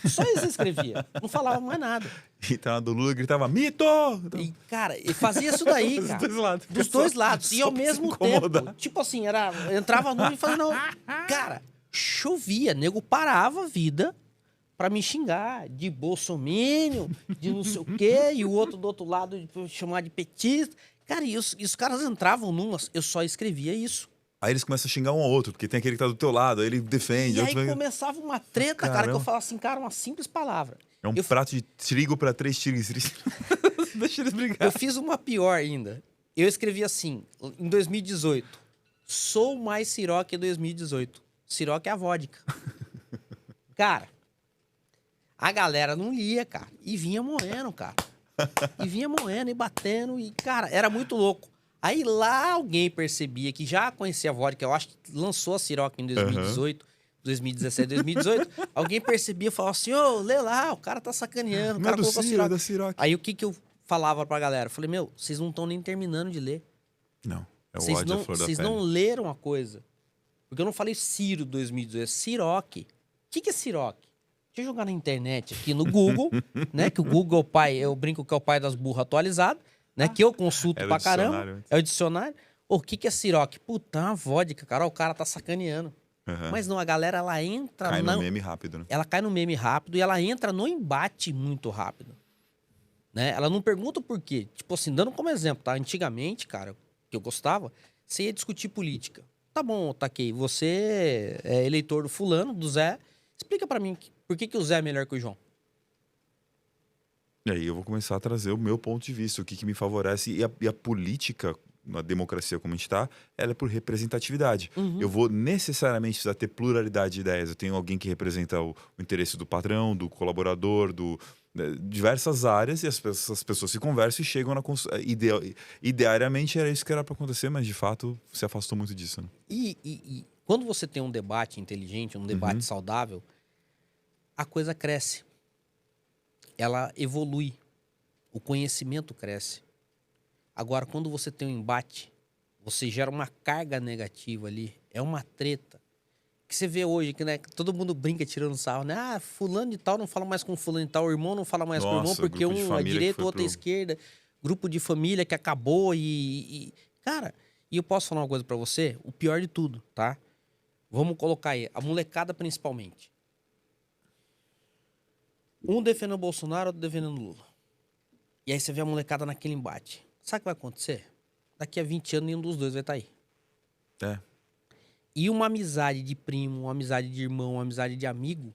Só isso eu escrevia. Não falava mais nada. E tá do Lula gritava, mito! E, cara, ele fazia isso daí, cara. Dos dois lados. Dos dois lados. E ao mesmo tempo, tipo assim, entrava no e falava, não, cara, chovia, nego parava a vida pra me xingar de bolsominion, de não sei o quê, e o outro do outro lado chamar de petista. Cara, e os caras entravam numas, eu só escrevia isso. Aí eles começam a xingar um ao outro, porque tem aquele que tá do teu lado, aí ele defende. E aí começava uma treta, cara, que eu falava assim, cara, uma simples palavra. É um prato de trigo pra 3 tigres. Deixa eles brigar. Eu fiz uma pior ainda. Eu escrevi assim, em 2018, sou mais Ciroc que 2018. Ciroc é a vodka. Cara, a galera não lia, cara. E vinha moendo, cara. E vinha moendo e batendo. E, cara, era muito louco. Aí lá alguém percebia que já conhecia a vodka. Eu acho que lançou a Ciroc em 2018, 2017, 2018. Alguém percebia e falava assim, ô, lê lá, o cara tá sacaneando. O cara colocou a Ciroc. Aí o que eu falava pra galera? Eu falei, meu, vocês não estão nem terminando de ler. Não, é o ódio à flor da pele. Vocês não leram a coisa. Porque eu não falei Ciro 2018, é Ciroc. O que é Ciroc? Deixa eu jogar na internet aqui no Google, né? Que o Google é o pai, eu brinco que é o pai das burras atualizado, né? Que eu consulto pra caramba. É o dicionário. O que é Ciroc? Puta, uma vodka, cara. O cara tá sacaneando. Mas não, a galera, ela entra... Cai no meme rápido, né? Ela cai no meme rápido e ela entra no embate muito rápido. Né? Ela não pergunta o porquê. Tipo assim, dando como exemplo, tá? Antigamente, cara, que eu gostava, você ia discutir política. Tá bom, Taquei, você é eleitor do fulano, do Zé. Explica pra mim por que o Zé é melhor que o João. E aí eu vou começar a trazer o meu ponto de vista, o que me favorece. E a política, na democracia como a gente está, ela é por representatividade. Eu vou necessariamente precisar ter pluralidade de ideias. Eu tenho alguém que representa o interesse do patrão, do colaborador, diversas áreas, e essas pessoas se conversam e chegam na... Ideariamente era isso que era para acontecer, mas de fato se afastou muito disso. Né? E quando você tem um debate inteligente, um debate saudável, a coisa cresce. Ela evolui. O conhecimento cresce. Agora, quando você tem um embate, você gera uma carga negativa ali. É uma treta. Que você vê hoje, que né, todo mundo brinca tirando sarro, né? Ah, fulano de tal não fala mais com fulano de tal, o irmão não fala mais com o irmão, porque um é direita, o outro é esquerda. Grupo de família que acabou Cara, e eu posso falar uma coisa pra você? O pior de tudo, tá? Vamos colocar aí, a molecada principalmente. Um defendendo o Bolsonaro, outro defendendo o Lula. E aí você vê a molecada naquele embate. Sabe o que vai acontecer? Daqui a 20 anos, nenhum dos dois vai estar aí. É. E uma amizade de primo, uma amizade de irmão, uma amizade de amigo,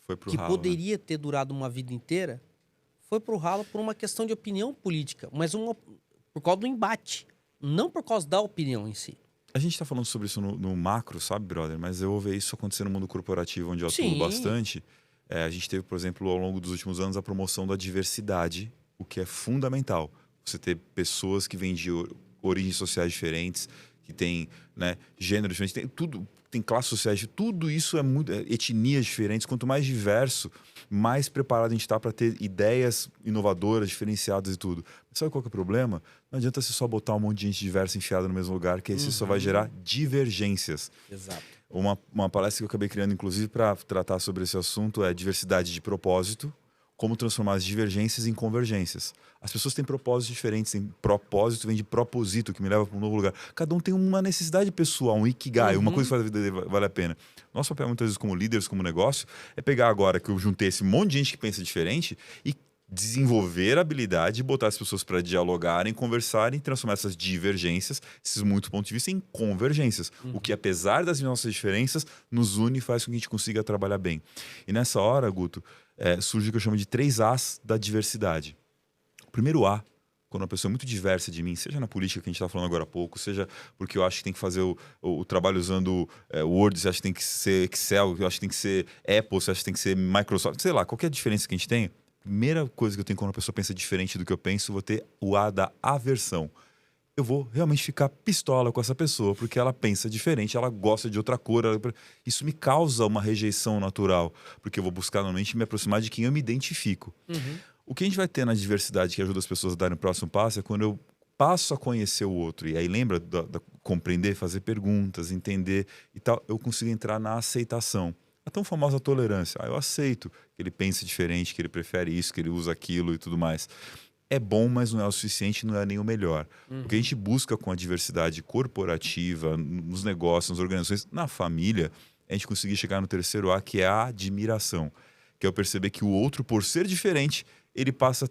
foi pro que ralo, poderia ter durado uma vida inteira, foi pro ralo por uma questão de opinião política, mas por causa do embate, não por causa da opinião em si. A gente tá falando sobre isso no macro, sabe, brother? Mas eu vou ver isso acontecer no mundo corporativo, onde eu atuo Sim. bastante. A gente teve, por exemplo, ao longo dos últimos anos, a promoção da diversidade, o que é fundamental. Você ter pessoas que vêm de origens sociais diferentes, que têm, né, gêneros diferentes, tem tudo, tem classes sociais, tudo isso é muito, etnias diferentes. Quanto mais diverso, mais preparado a gente está para ter ideias inovadoras, diferenciadas e tudo. Mas sabe qual que é o problema? Não adianta você só botar um monte de gente diversa enfiada no mesmo lugar, que aí você só vai gerar divergências. Exato. Uma palestra que eu acabei criando, inclusive, para tratar sobre esse assunto é diversidade de propósito, como transformar as divergências em convergências. As pessoas têm propósitos diferentes, têm propósito, vem de proposito, que me leva para um novo lugar. Cada um tem uma necessidade pessoal, um ikigai, uma coisa que faz a vida dele vale a pena. Nosso papel, muitas vezes, como líderes, como negócio, é pegar agora que eu juntei esse monte de gente que pensa diferente e desenvolver a habilidade de botar as pessoas para dialogarem, conversarem, transformar essas divergências, esses muitos pontos de vista, em convergências. O que, apesar das nossas diferenças, nos une e faz com que a gente consiga trabalhar bem. E nessa hora, Guto, surge o que eu chamo de 3 As da diversidade. O primeiro A, quando uma pessoa é muito diversa de mim, seja na política que a gente está falando agora há pouco, seja porque eu acho que tem que fazer o trabalho usando Word, você acha que tem que ser Excel, eu acho que tem que ser Apple, você acha que tem que ser Microsoft, sei lá, qualquer diferença que a gente tem, primeira coisa que eu tenho quando uma pessoa pensa diferente do que eu penso, eu vou ter o A da aversão. Eu vou realmente ficar pistola com essa pessoa, porque ela pensa diferente, ela gosta de outra cor. Isso me causa uma rejeição natural, porque eu vou buscar normalmente me aproximar de quem eu me identifico. O que a gente vai ter na diversidade que ajuda as pessoas a darem o próximo passo é quando eu passo a conhecer o outro. E aí lembra da compreender, fazer perguntas, entender e tal, eu consigo entrar na aceitação. A tão famosa tolerância. Eu aceito que ele pense diferente, que ele prefere isso, que ele usa aquilo e tudo mais. É bom, mas não é o suficiente, não é nem o melhor. O que a gente busca com a diversidade corporativa, nos negócios, nas organizações, na família, é a gente conseguir chegar no terceiro A, que é a admiração. Que é eu perceber que o outro, por ser diferente, ele passa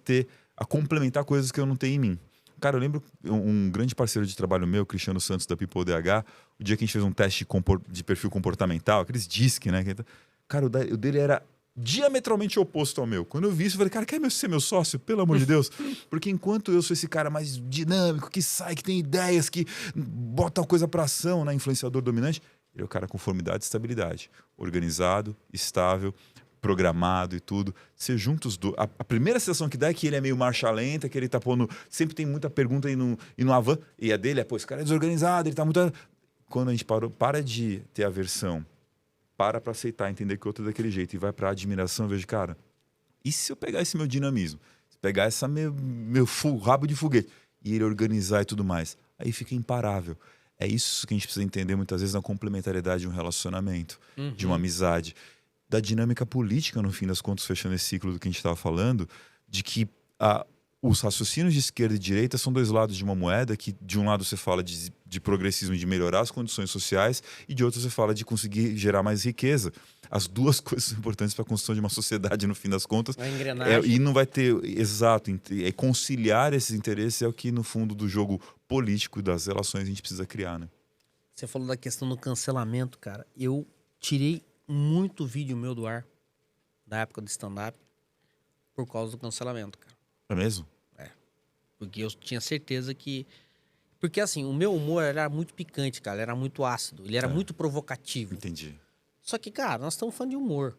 a complementar coisas que eu não tenho em mim. Cara, eu lembro um grande parceiro de trabalho meu, Cristiano Santos, da People DH, o dia que a gente fez um teste de perfil comportamental, aqueles DISC, né? Cara, o dele era diametralmente oposto ao meu. Quando eu vi isso, eu falei, cara, quer ser meu sócio? Pelo amor de Deus. Porque enquanto eu sou esse cara mais dinâmico, que sai, que tem ideias, que bota a coisa pra ação, né? Influenciador dominante, ele é o cara com conformidade e estabilidade. Organizado, estável, programado e tudo. Você junta os dois. A primeira sensação que dá é que ele é meio marcha lenta, que ele tá pondo... Sempre tem muita pergunta aí no Avan. E a dele é, pô, esse cara é desorganizado, ele tá muito... Quando a gente para de ter aversão, para aceitar, entender que o outro é daquele jeito e vai para admiração, eu vejo, cara, e se eu pegar esse meu dinamismo, se pegar essa meu rabo de foguete e ele organizar e tudo mais, aí fica imparável. É isso que a gente precisa entender muitas vezes na complementariedade de um relacionamento, de uma amizade, da dinâmica política, no fim das contas, fechando esse ciclo do que a gente estava falando, de que os raciocínios de esquerda e direita são 2 lados de uma moeda, que de um lado você fala de progressismo, de melhorar as condições sociais, e de outro você fala de conseguir gerar mais riqueza. As duas coisas são importantes para a construção de uma sociedade, no fim das contas. A engrenagem. E não vai ter... Exato. Conciliar esses interesses é o que, no fundo do jogo político das relações, a gente precisa criar, né? Você falou da questão do cancelamento, cara. Eu tirei muito vídeo meu do ar, da época do stand-up, por causa do cancelamento, cara. É mesmo? Porque eu tinha certeza que... Porque, assim, o meu humor era muito picante, cara. Ele era muito ácido. Ele era muito provocativo. Entendi. Só que, cara, nós estamos falando de humor.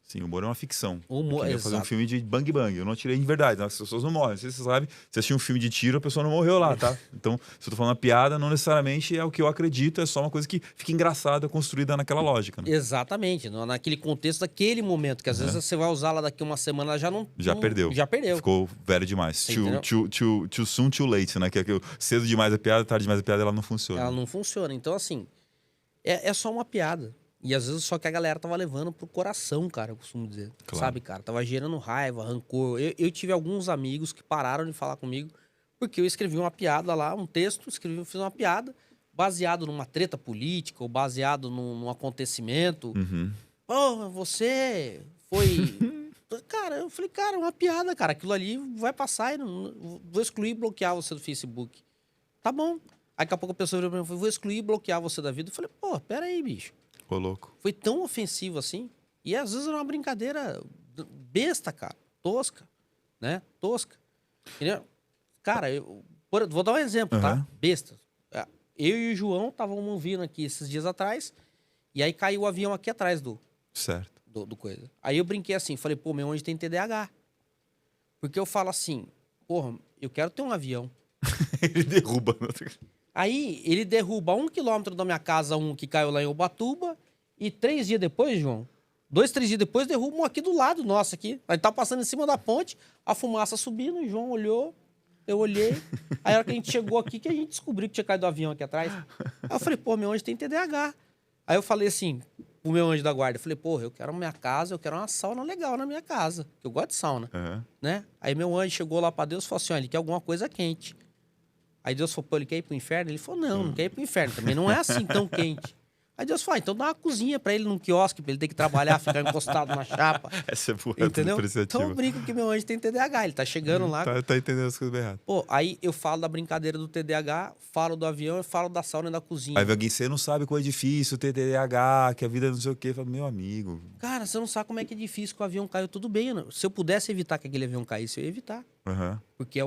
Sim, o humor é uma ficção. O humor, eu ia fazer um filme de bang bang. Eu não tirei de verdade. As pessoas não morrem. Não sei se você sabe. Se assistir um filme de tiro, a pessoa não morreu lá, tá? Então, se eu tô falando uma piada, não necessariamente é o que eu acredito. É só uma coisa que fica engraçada, construída naquela lógica, né? Exatamente. Naquele contexto, daquele momento. Que às vezes você vai usar lá daqui uma semana, ela já não... Perdeu. Já perdeu. Ficou velho demais. Too soon, too late, né? Que cedo demais a piada, tarde demais a piada, ela não funciona. Ela não funciona. Então, assim, é só uma piada. E às vezes só que a galera tava levando pro coração, cara, eu costumo dizer. Claro. Sabe, cara? Tava gerando raiva, rancor. Eu tive alguns amigos que pararam de falar comigo porque eu escrevi uma piada lá, um texto, fiz uma piada baseado numa treta política ou baseado num acontecimento. Pô, você foi... Cara, eu falei, cara, é uma piada, cara. Aquilo ali vai passar e não... Vou excluir e bloquear você do Facebook. Tá bom. Aí daqui a pouco a pessoa virou pra mim e falou, vou excluir e bloquear você da vida. Eu falei, pô, pera aí, bicho. Ô, louco. Foi tão ofensivo assim. E às vezes era uma brincadeira besta, cara. Tosca. Né? Tosca. Entendeu? Cara, vou dar um exemplo, tá? Besta. eu e o João estávamos vindo aqui esses dias atrás, e aí caiu o avião aqui atrás Certo. do coisa. Aí eu brinquei assim, falei, pô, meu anjo tem TDAH. Porque eu falo assim, porra, eu quero ter um avião. Ele derruba. Aí ele derruba 1 quilômetro da minha casa, um que caiu lá em Ubatuba, e 3 dias depois, João, 2, 3 dias depois, derruba um aqui do lado nosso aqui. A gente tá passando em cima da ponte, a fumaça subindo, o João olhou, eu olhei. Aí a hora que a gente chegou aqui, que a gente descobriu que tinha caído do avião aqui atrás. Aí eu falei, pô, meu anjo tem TDAH. Aí eu falei assim, o meu anjo da guarda, eu falei, porra, eu quero minha casa, eu quero uma sauna legal na minha casa, que eu gosto de sauna, né? Aí meu anjo chegou lá pra Deus e falou assim, olha, ele quer alguma coisa quente. Aí Deus falou, pô, ele quer ir pro inferno? Ele falou, não quer ir pro inferno, também não é assim tão quente. Aí Deus falou, então dá uma cozinha pra ele num quiosque, pra ele ter que trabalhar, ficar encostado na chapa. Essa é boa, entendeu? depreciativa. Então eu brinco que meu anjo tem TDAH, ele tá chegando lá. Tá entendendo as coisas bem erradas. Pô, aí eu falo da brincadeira do TDAH, falo do avião, eu falo da sauna e da cozinha. Aí vem alguém, você não sabe como é difícil ter TDAH, que a vida não sei o quê. Fala, meu amigo. Cara, você não sabe como é que é difícil que o avião caiu, tudo bem. Né? Se eu pudesse evitar que aquele avião caísse, eu ia evitar. Porque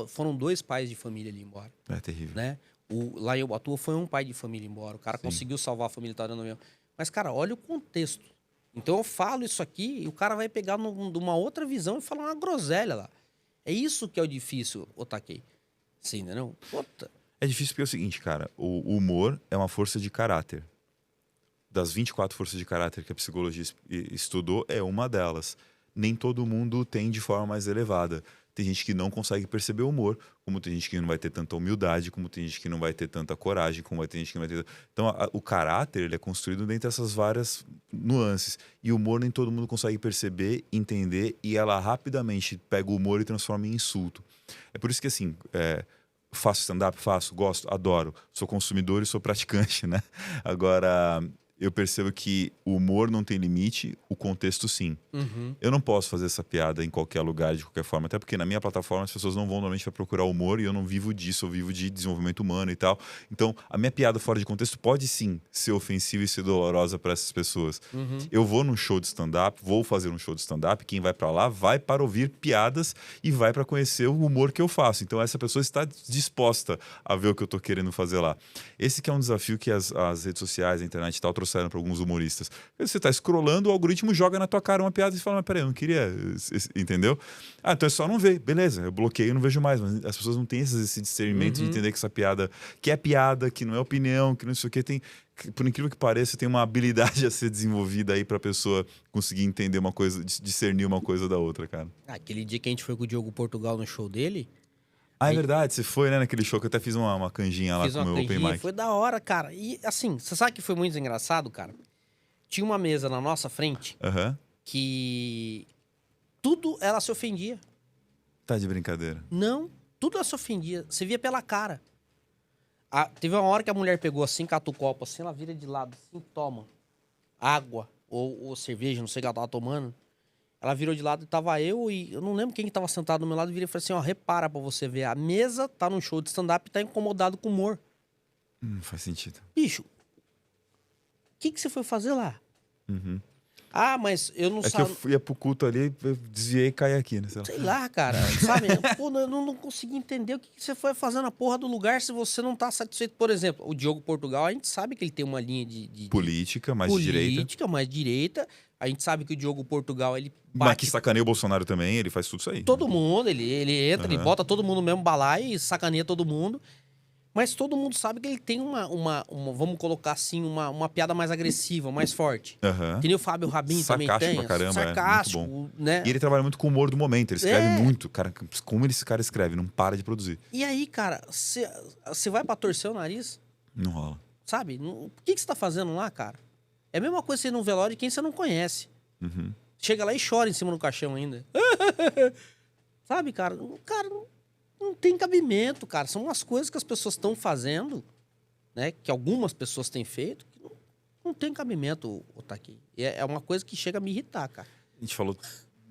foram 2 pais de família ali embora. É terrível. Né? Lá em Ubatuba foi um pai de família embora. O cara conseguiu salvar a família, tá dando avião. Mas, cara, olha o contexto. Então eu falo isso aqui e o cara vai pegar numa outra visão e falar uma groselha lá. É isso que é o difícil, Otakei. Sim, entendeu? Puta. É difícil porque é o seguinte, cara. O humor é uma força de caráter. Das 24 forças de caráter que a psicologia estudou, é uma delas. Nem todo mundo tem de forma mais elevada. Tem gente que não consegue perceber o humor, como tem gente que não vai ter tanta humildade, como tem gente que não vai ter tanta coragem, como vai ter gente que não vai ter... Então, o caráter ele é construído dentro dessas várias nuances. E o humor nem todo mundo consegue perceber, entender, e ela rapidamente pega o humor e transforma em insulto. É por isso que, assim, faço stand-up, gosto, adoro. Sou consumidor e sou praticante, né? Agora... eu percebo que o humor não tem limite, o contexto sim. Eu não posso fazer essa piada em qualquer lugar, de qualquer forma, até porque na minha plataforma as pessoas não vão normalmente para procurar humor e eu não vivo disso, eu vivo de desenvolvimento humano e tal. Então, a minha piada fora de contexto pode sim ser ofensiva e ser dolorosa para essas pessoas. Eu vou num show de stand-up, vou fazer um show de stand-up, quem vai para lá vai para ouvir piadas e vai para conhecer o humor que eu faço. Então, essa pessoa está disposta a ver o que eu tô querendo fazer lá. Esse que é um desafio que as redes sociais, a internet e tal, trouxeram para alguns humoristas. Você está scrollando, o algoritmo joga na tua cara uma piada e fala, mas peraí, eu não queria, entendeu? Ah, então é só não ver, beleza, eu bloqueio e não vejo mais, mas as pessoas não têm esse discernimento de entender que essa piada, que é piada, que não é opinião, que não sei o que, tem, por incrível que pareça, tem uma habilidade a ser desenvolvida aí para a pessoa conseguir entender uma coisa, discernir uma coisa da outra, cara. Aquele dia que a gente foi com o Diogo Portugal no show dele... Ah, é verdade, você foi, né, naquele show que eu até fiz uma canjinha lá com o meu open mic. Foi da hora, cara. E assim, você sabe que foi muito engraçado, cara? Tinha uma mesa na nossa frente que tudo ela se ofendia. Tá de brincadeira. Não, tudo ela se ofendia. Você via pela cara. Teve uma hora que a mulher pegou assim, cata o copo assim, ela vira de lado assim, toma água ou cerveja, não sei o que ela tava tomando. Ela virou de lado e tava eu e... eu não lembro quem que tava sentado do meu lado. E virei e falei assim, ó, repara pra você ver. A mesa tá num show de stand-up e tá incomodado com o humor. Faz sentido. Bicho, o que você foi fazer lá? Ah, mas eu não que eu ia pro culto ali, eu desviei e caí aqui, né? Sei lá, cara. Sabe? Pô, eu não consegui entender o que você foi fazer na porra do lugar se você não tá satisfeito. Por exemplo, o Diogo Portugal, a gente sabe que ele tem uma linha de política, mais de direita. Política, mais direita. A gente sabe que o Diogo Portugal, ele Mas bate... que sacaneia o Bolsonaro também, ele faz tudo isso aí. Todo mundo, ele entra, ele bota todo mundo no mesmo balaio e sacaneia todo mundo. Mas todo mundo sabe que ele tem uma vamos colocar assim, uma piada mais agressiva, mais forte. Que nem o Fábio Rabin também tem. Sarcástico pra caramba, sarcástico, muito bom. né? E ele trabalha muito com o humor do momento, ele escreve muito. Cara, como esse cara escreve, não para de produzir. E aí, cara, você vai pra torcer o nariz? Não rola. Sabe? O que você tá fazendo lá, cara? É a mesma coisa você ir num velório de quem você não conhece. Chega lá e chora em cima do caixão ainda. Sabe, cara? Cara, não tem cabimento, cara. São umas coisas que as pessoas estão fazendo, né? Que algumas pessoas têm feito, que não tem cabimento, Otaki. É uma coisa que chega a me irritar, cara. A gente falou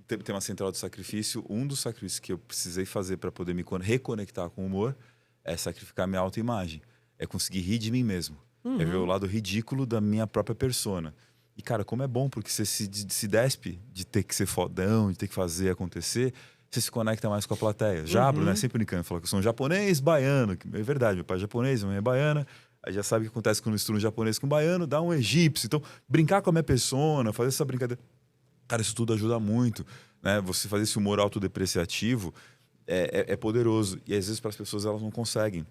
tema central do sacrifício. Um dos sacrifícios que eu precisei fazer para poder me reconectar com o humor é sacrificar minha autoimagem. É conseguir rir de mim mesmo. É ver o lado ridículo da minha própria persona. E, cara, como é bom, porque você se despe de ter que ser fodão, de ter que fazer acontecer, você se conecta mais com a plateia. Jabro, né? Sempre brincando, fala que eu sou um japonês baiano. É verdade, meu pai é japonês, minha mãe é baiana. Aí já sabe o que acontece quando mistura um japonês com um baiano, dá um egípcio. Então, brincar com a minha persona, fazer essa brincadeira. Cara, isso tudo ajuda muito, né? Você fazer esse humor autodepreciativo é poderoso. E às vezes para as pessoas elas não conseguem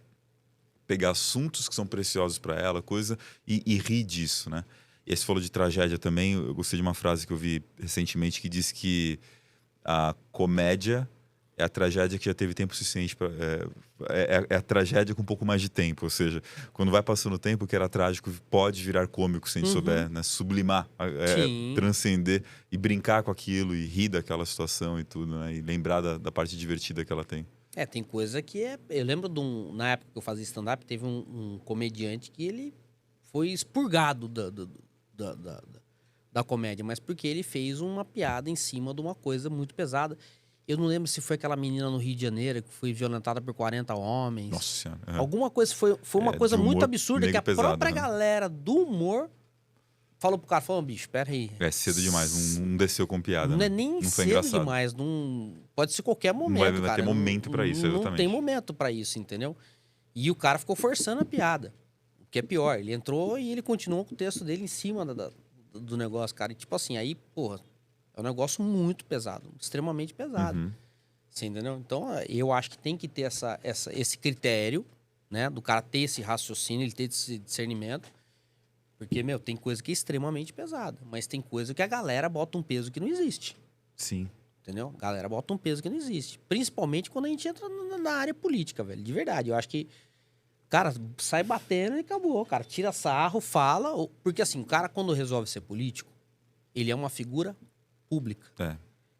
pegar assuntos que são preciosos para ela, coisa, e rir disso, né? E aí você falou de tragédia também. Eu gostei de uma frase que eu vi recentemente que diz que a comédia é a tragédia que já teve tempo suficiente para é a tragédia com um pouco mais de tempo, ou seja, quando vai passando o tempo, o que era trágico pode virar cômico se a gente souber, né, sublimar, Sim. transcender e brincar com aquilo e rir daquela situação e tudo, né, e lembrar da parte divertida que ela tem. Tem coisa que é. Eu lembro na época que eu fazia stand-up, teve um comediante que ele foi expurgado da comédia, mas porque ele fez uma piada em cima de uma coisa muito pesada. Eu não lembro se foi aquela menina no Rio de Janeiro que foi violentada por 40 homens. Nossa Senhora. Alguma coisa foi uma coisa de humor muito absurda que a negro pesado, própria né? galera do humor falou pro cara, falou, bicho, pera aí. É cedo demais, não desceu com piada. Não né? é nem Não foi cedo engraçado. demais, não pode ser qualquer momento, vai cara. ter momento pra isso, Não exatamente. tem momento pra isso, entendeu? E o cara ficou forçando a piada. O que é pior, ele entrou e ele continuou com o texto dele em cima do negócio, cara. E tipo assim, aí, porra, é um negócio muito pesado, extremamente pesado. Uhum. Você entendeu? Então, eu acho que tem que ter esse critério, né? Do cara ter esse raciocínio, ele ter esse discernimento. Porque, meu, tem coisa que é extremamente pesada. Mas tem coisa que a galera bota um peso que não existe. Sim. Entendeu? A galera bota um peso que não existe. Principalmente quando a gente entra na área política, velho. De verdade. Eu acho que, cara, sai batendo e acabou, cara. Tira sarro, fala. Porque, assim, o cara, quando resolve ser político, ele é uma figura pública.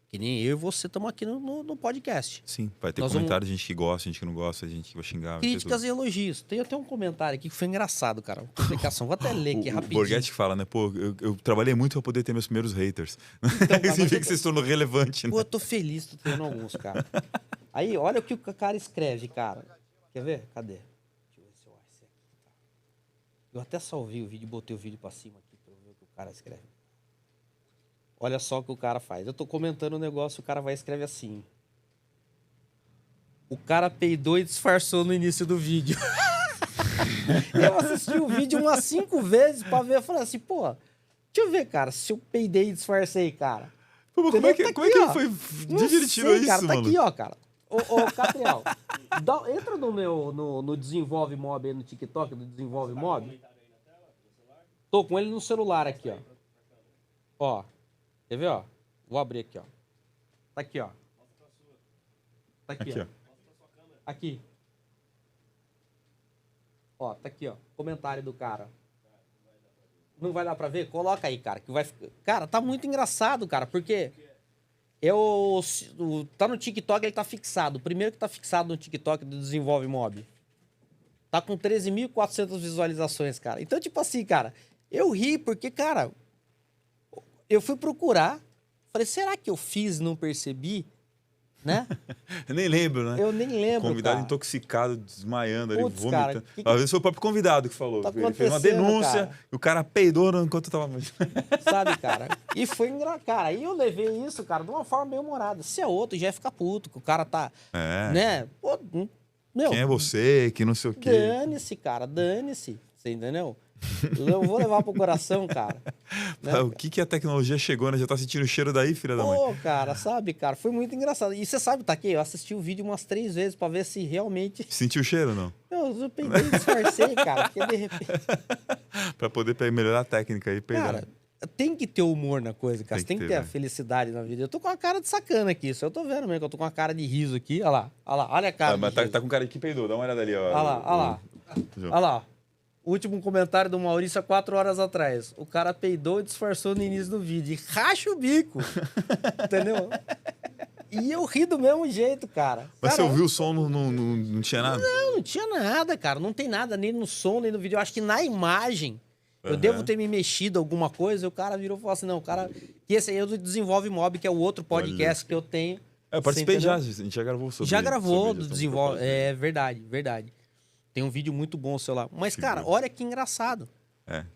Que nem eu e você estamos aqui no podcast. Sim, vai ter Nós comentário de gente que gosta, gente que não gosta, gente que vai xingar. Críticas e elogios. Tem até um comentário aqui que foi engraçado, cara. Uma publicação. Vou até ler aqui O rapidinho. Borghetti fala, né? Pô, eu trabalhei muito pra poder ter meus primeiros haters. Então, Significa que você se tornou relevante, né? Pô, eu tô feliz tô tendo alguns, cara. Aí, olha o que o cara escreve, cara. Quer ver? Cadê? Deixa eu ver se eu acho esse aqui. Tá. Eu até salvei o vídeo, botei o vídeo pra cima aqui pra eu ver o que o cara escreve. Olha só o que o cara faz. Eu tô comentando o negócio, o cara vai escrever assim. O cara peidou e disfarçou no início do vídeo. Eu assisti o vídeo umas 5 vezes pra ver. Eu falei assim, pô, deixa eu ver, cara, se eu peidei e disfarcei, cara. Pô, mas como é que ele foi Não divertido sei, isso, cara, tá mano? aqui, ó, cara. Ô, Catriel, entra no Desenvolve Mob aí no TikTok, do Desenvolve Mob. Tô com ele no celular aqui, ó. Ó, quer ver, ó? Vou abrir aqui, ó. Tá aqui, ó. Tá aqui, ó. Aqui. Ó, tá aqui, ó. Comentário do cara. Não vai dar pra ver? Coloca aí, cara, que vai ficar... Cara, tá muito engraçado, cara, porque... Tá no TikTok, ele tá fixado. O primeiro que tá fixado no TikTok do Desenvolve Mob. Tá com 13.400 visualizações, cara. Então, tipo assim, cara, eu ri porque, cara, eu fui procurar. Falei, será que eu fiz e não percebi? Né? Eu nem lembro, né? Eu nem lembro, Convidado cara. intoxicado, desmaiando ali, Putz, cara, vomitando. Às vezes foi o próprio convidado que falou. Tá Ele fez uma acontecendo, denúncia cara? e o cara peidou enquanto eu tava... Sabe, cara? E foi engraçado. Cara, aí eu levei isso, cara, de uma forma meio humorada. Se é outro, já ia ficar puto, que o cara tá... Né? Pô, meu, Quem é você? Que não sei o quê. dane-se, cara, dane-se. Você entendeu? Eu vou levar pro coração, cara. Né? O que a tecnologia chegou, né? Já tá sentindo o cheiro daí, filha da mãe? Pô, cara, sabe, cara? Foi muito engraçado. E você sabe, tá aqui, eu assisti o vídeo umas 3 vezes pra ver se realmente... Sentiu o cheiro, não? Eu peidei e disfarcei, cara, porque de repente... Pra poder melhorar a técnica aí, peidar. Cara, tem que ter humor na coisa, cara. Você tem que ter a velho. felicidade na vida. Eu tô com uma cara de sacana aqui, isso eu tô vendo mesmo, que eu tô com uma cara de riso aqui. Olha lá, olha a cara Mas de riso. tá com cara de que peidou, dá uma olhada ali, ó. Olha lá. Olha lá. O último comentário do Maurício há 4 horas atrás. O cara peidou e disfarçou no início do vídeo. E racha o bico. Entendeu? E eu ri do mesmo jeito, cara. Mas Cara, você ouviu o som, não tinha nada? não tinha nada, cara. Não tem nada, nem no som, nem no vídeo. Eu acho que na imagem eu devo ter me mexido alguma coisa. E o cara virou e falou assim: não, o cara. Que esse aí é do Desenvolve Mob, que é o outro podcast que eu tenho. Eu participei Você já, a entendeu? gente já gravou sobre Já gravou sobre do gestão Desenvolve. propósito. É verdade, verdade. Tem um vídeo muito bom seu lá. Mas, Que cara, bom. olha que engraçado.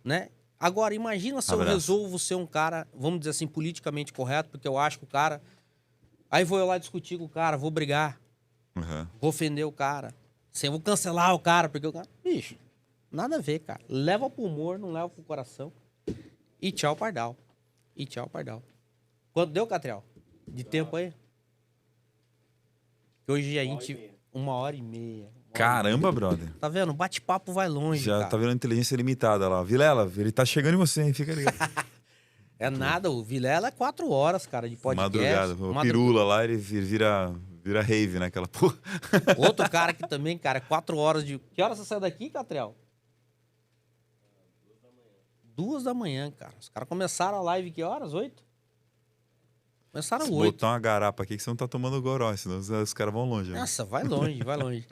Né? Agora, imagina se eu Abraço. resolvo ser um cara, vamos dizer assim, politicamente correto, porque eu acho que o cara. Aí vou eu lá discutir com o cara, vou brigar, Uhum. vou ofender o cara. Assim, eu vou cancelar o cara, porque o cara... Bicho, nada a ver, cara. Leva pro humor, não leva pro coração. E tchau, pardal. E tchau, pardal. Quanto deu, Catriel? De tempo aí? Que hoje a gente... 1h30. Caramba, brother. Tá vendo? O bate-papo vai longe, Já cara. tá vendo a inteligência limitada lá. Vilela, ele tá chegando em você, hein? Fica ligado. É nada, o Vilela é 4 horas, cara, de podcast. Madrugada. O Pirula lá, ele vira rave, né? Aquela porra. Outro cara que também, cara, 4 horas de... Que horas você saiu daqui, Catriel? 2h, cara. Os caras começaram a live que horas? 8? Começaram Se 8. botar uma garapa aqui que você não tá tomando goró, senão os caras vão longe. Né? Nossa, vai longe, vai longe.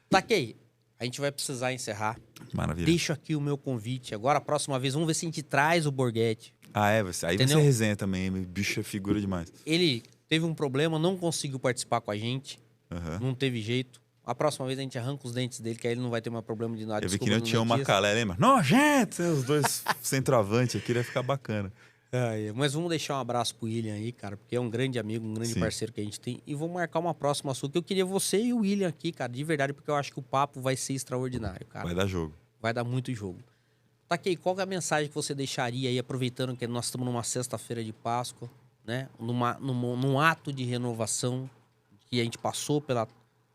Taquei, a gente vai precisar encerrar. Maravilha. Deixo aqui o meu convite. Agora, a próxima vez, vamos ver se a gente traz o Borghetti. Ah, é? Aí Entendeu? você resenha também. Bicho é figura demais. Ele teve um problema, não conseguiu participar com a gente. Uhum. Não teve jeito. A próxima vez a gente arranca os dentes dele, que aí ele não vai ter mais problema de nada. Eu vi que Desculpa, nem o Tião dentista. Macalé, lembra? Nojento! Os dois centroavantes aqui, ia ficar bacana. Mas vamos deixar um abraço pro William aí, cara, porque é um grande amigo, um grande Sim. parceiro que a gente tem. E vou marcar uma próxima sua, que eu queria você e o William aqui, cara, de verdade, porque eu acho que o papo vai ser extraordinário, cara. Vai dar jogo. Vai dar muito jogo. Taquei, qual que é a mensagem que você deixaria aí, aproveitando que nós estamos numa sexta-feira de Páscoa, né? Num ato de renovação, que a gente passou pela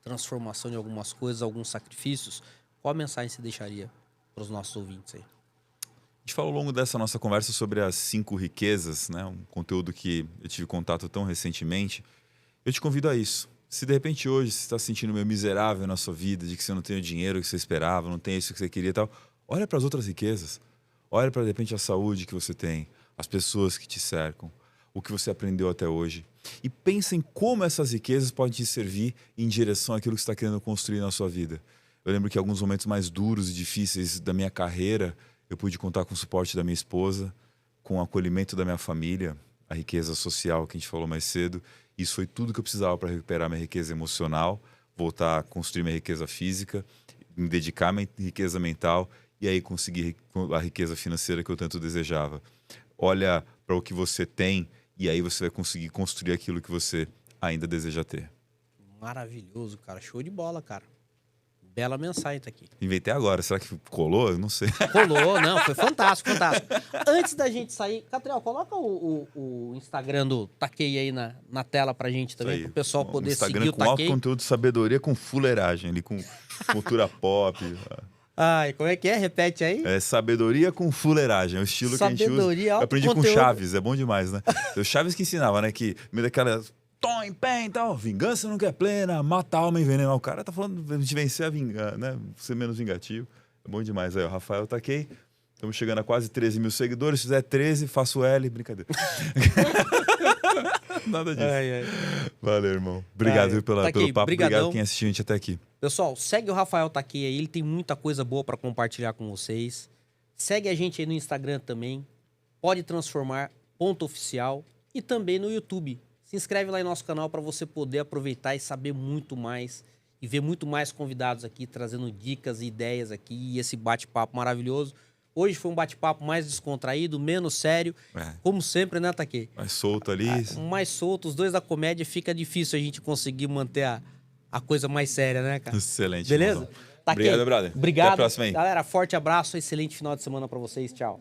transformação de algumas coisas, alguns sacrifícios. Qual a mensagem você deixaria para os nossos ouvintes aí? A gente falou ao longo dessa nossa conversa sobre as 5 riquezas, né? Um conteúdo que eu tive contato tão recentemente. Eu te convido a isso. Se de repente hoje você está se sentindo meio miserável na sua vida, de que você não tem o dinheiro que você esperava, não tem isso que você queria e tal, olha para as outras riquezas. Olha para, de repente, a saúde que você tem, as pessoas que te cercam, o que você aprendeu até hoje. E pensa em como essas riquezas podem te servir em direção àquilo que você está querendo construir na sua vida. Eu lembro que em alguns momentos mais duros e difíceis da minha carreira, eu pude contar com o suporte da minha esposa, com o acolhimento da minha família, a riqueza social que a gente falou mais cedo. Isso foi tudo que eu precisava para recuperar minha riqueza emocional, voltar a construir minha riqueza física, me dedicar à minha riqueza mental e aí conseguir a riqueza financeira que eu tanto desejava. Olha para o que você tem e aí você vai conseguir construir aquilo que você ainda deseja ter. Maravilhoso, cara. Show de bola, cara. Bela mensagem tá aqui. Inventei agora. Será que colou? Eu não sei. Colou, não, foi fantástico, fantástico. Antes da gente sair, Catriel, coloca o Instagram do Taquei aí na tela pra gente também, para o pessoal poder Instagram seguir o com alto Taquei. conteúdo de sabedoria com fuleiragem, ali com cultura pop. Ai, como é que é? Repete aí. É sabedoria com fuleiragem, é o estilo que a gente usa. Sabedoria, Eu aprendi alto com conteúdo. Chaves, é bom demais, né? O Chaves que ensinava, né? Que meio daquela tom em pé e tal, vingança nunca é plena, mata a alma e envenenar. O cara tá falando de vencer a vingança, né? Ser menos vingativo. É bom demais. Aí, o Rafael Taquei. Estamos chegando a quase 13 mil seguidores. Se fizer 13, faço L. Brincadeira. Nada disso. Ai, ai. Valeu, irmão. Obrigado viu, Taquei, pelo papo. brigadão. Obrigado quem assistiu a gente até aqui. Pessoal, segue o Rafael Taquei aí, ele tem muita coisa boa pra compartilhar com vocês. Segue a gente aí no Instagram também. Pode transformar, .oficial. E também no YouTube. Se inscreve lá em nosso canal para você poder aproveitar e saber muito mais e ver muito mais convidados aqui trazendo dicas e ideias aqui e esse bate-papo maravilhoso. Hoje foi um bate-papo mais descontraído, menos sério, como sempre, né, Taquei? Mais solto ali. Mais solto, os dois da comédia, fica difícil a gente conseguir manter a coisa mais séria, né, cara? Excelente. Beleza? Irmãozão. Taquei. Obrigado, brother. Obrigado. Até a próxima aí. Galera, forte abraço, excelente final de semana para vocês. Tchau.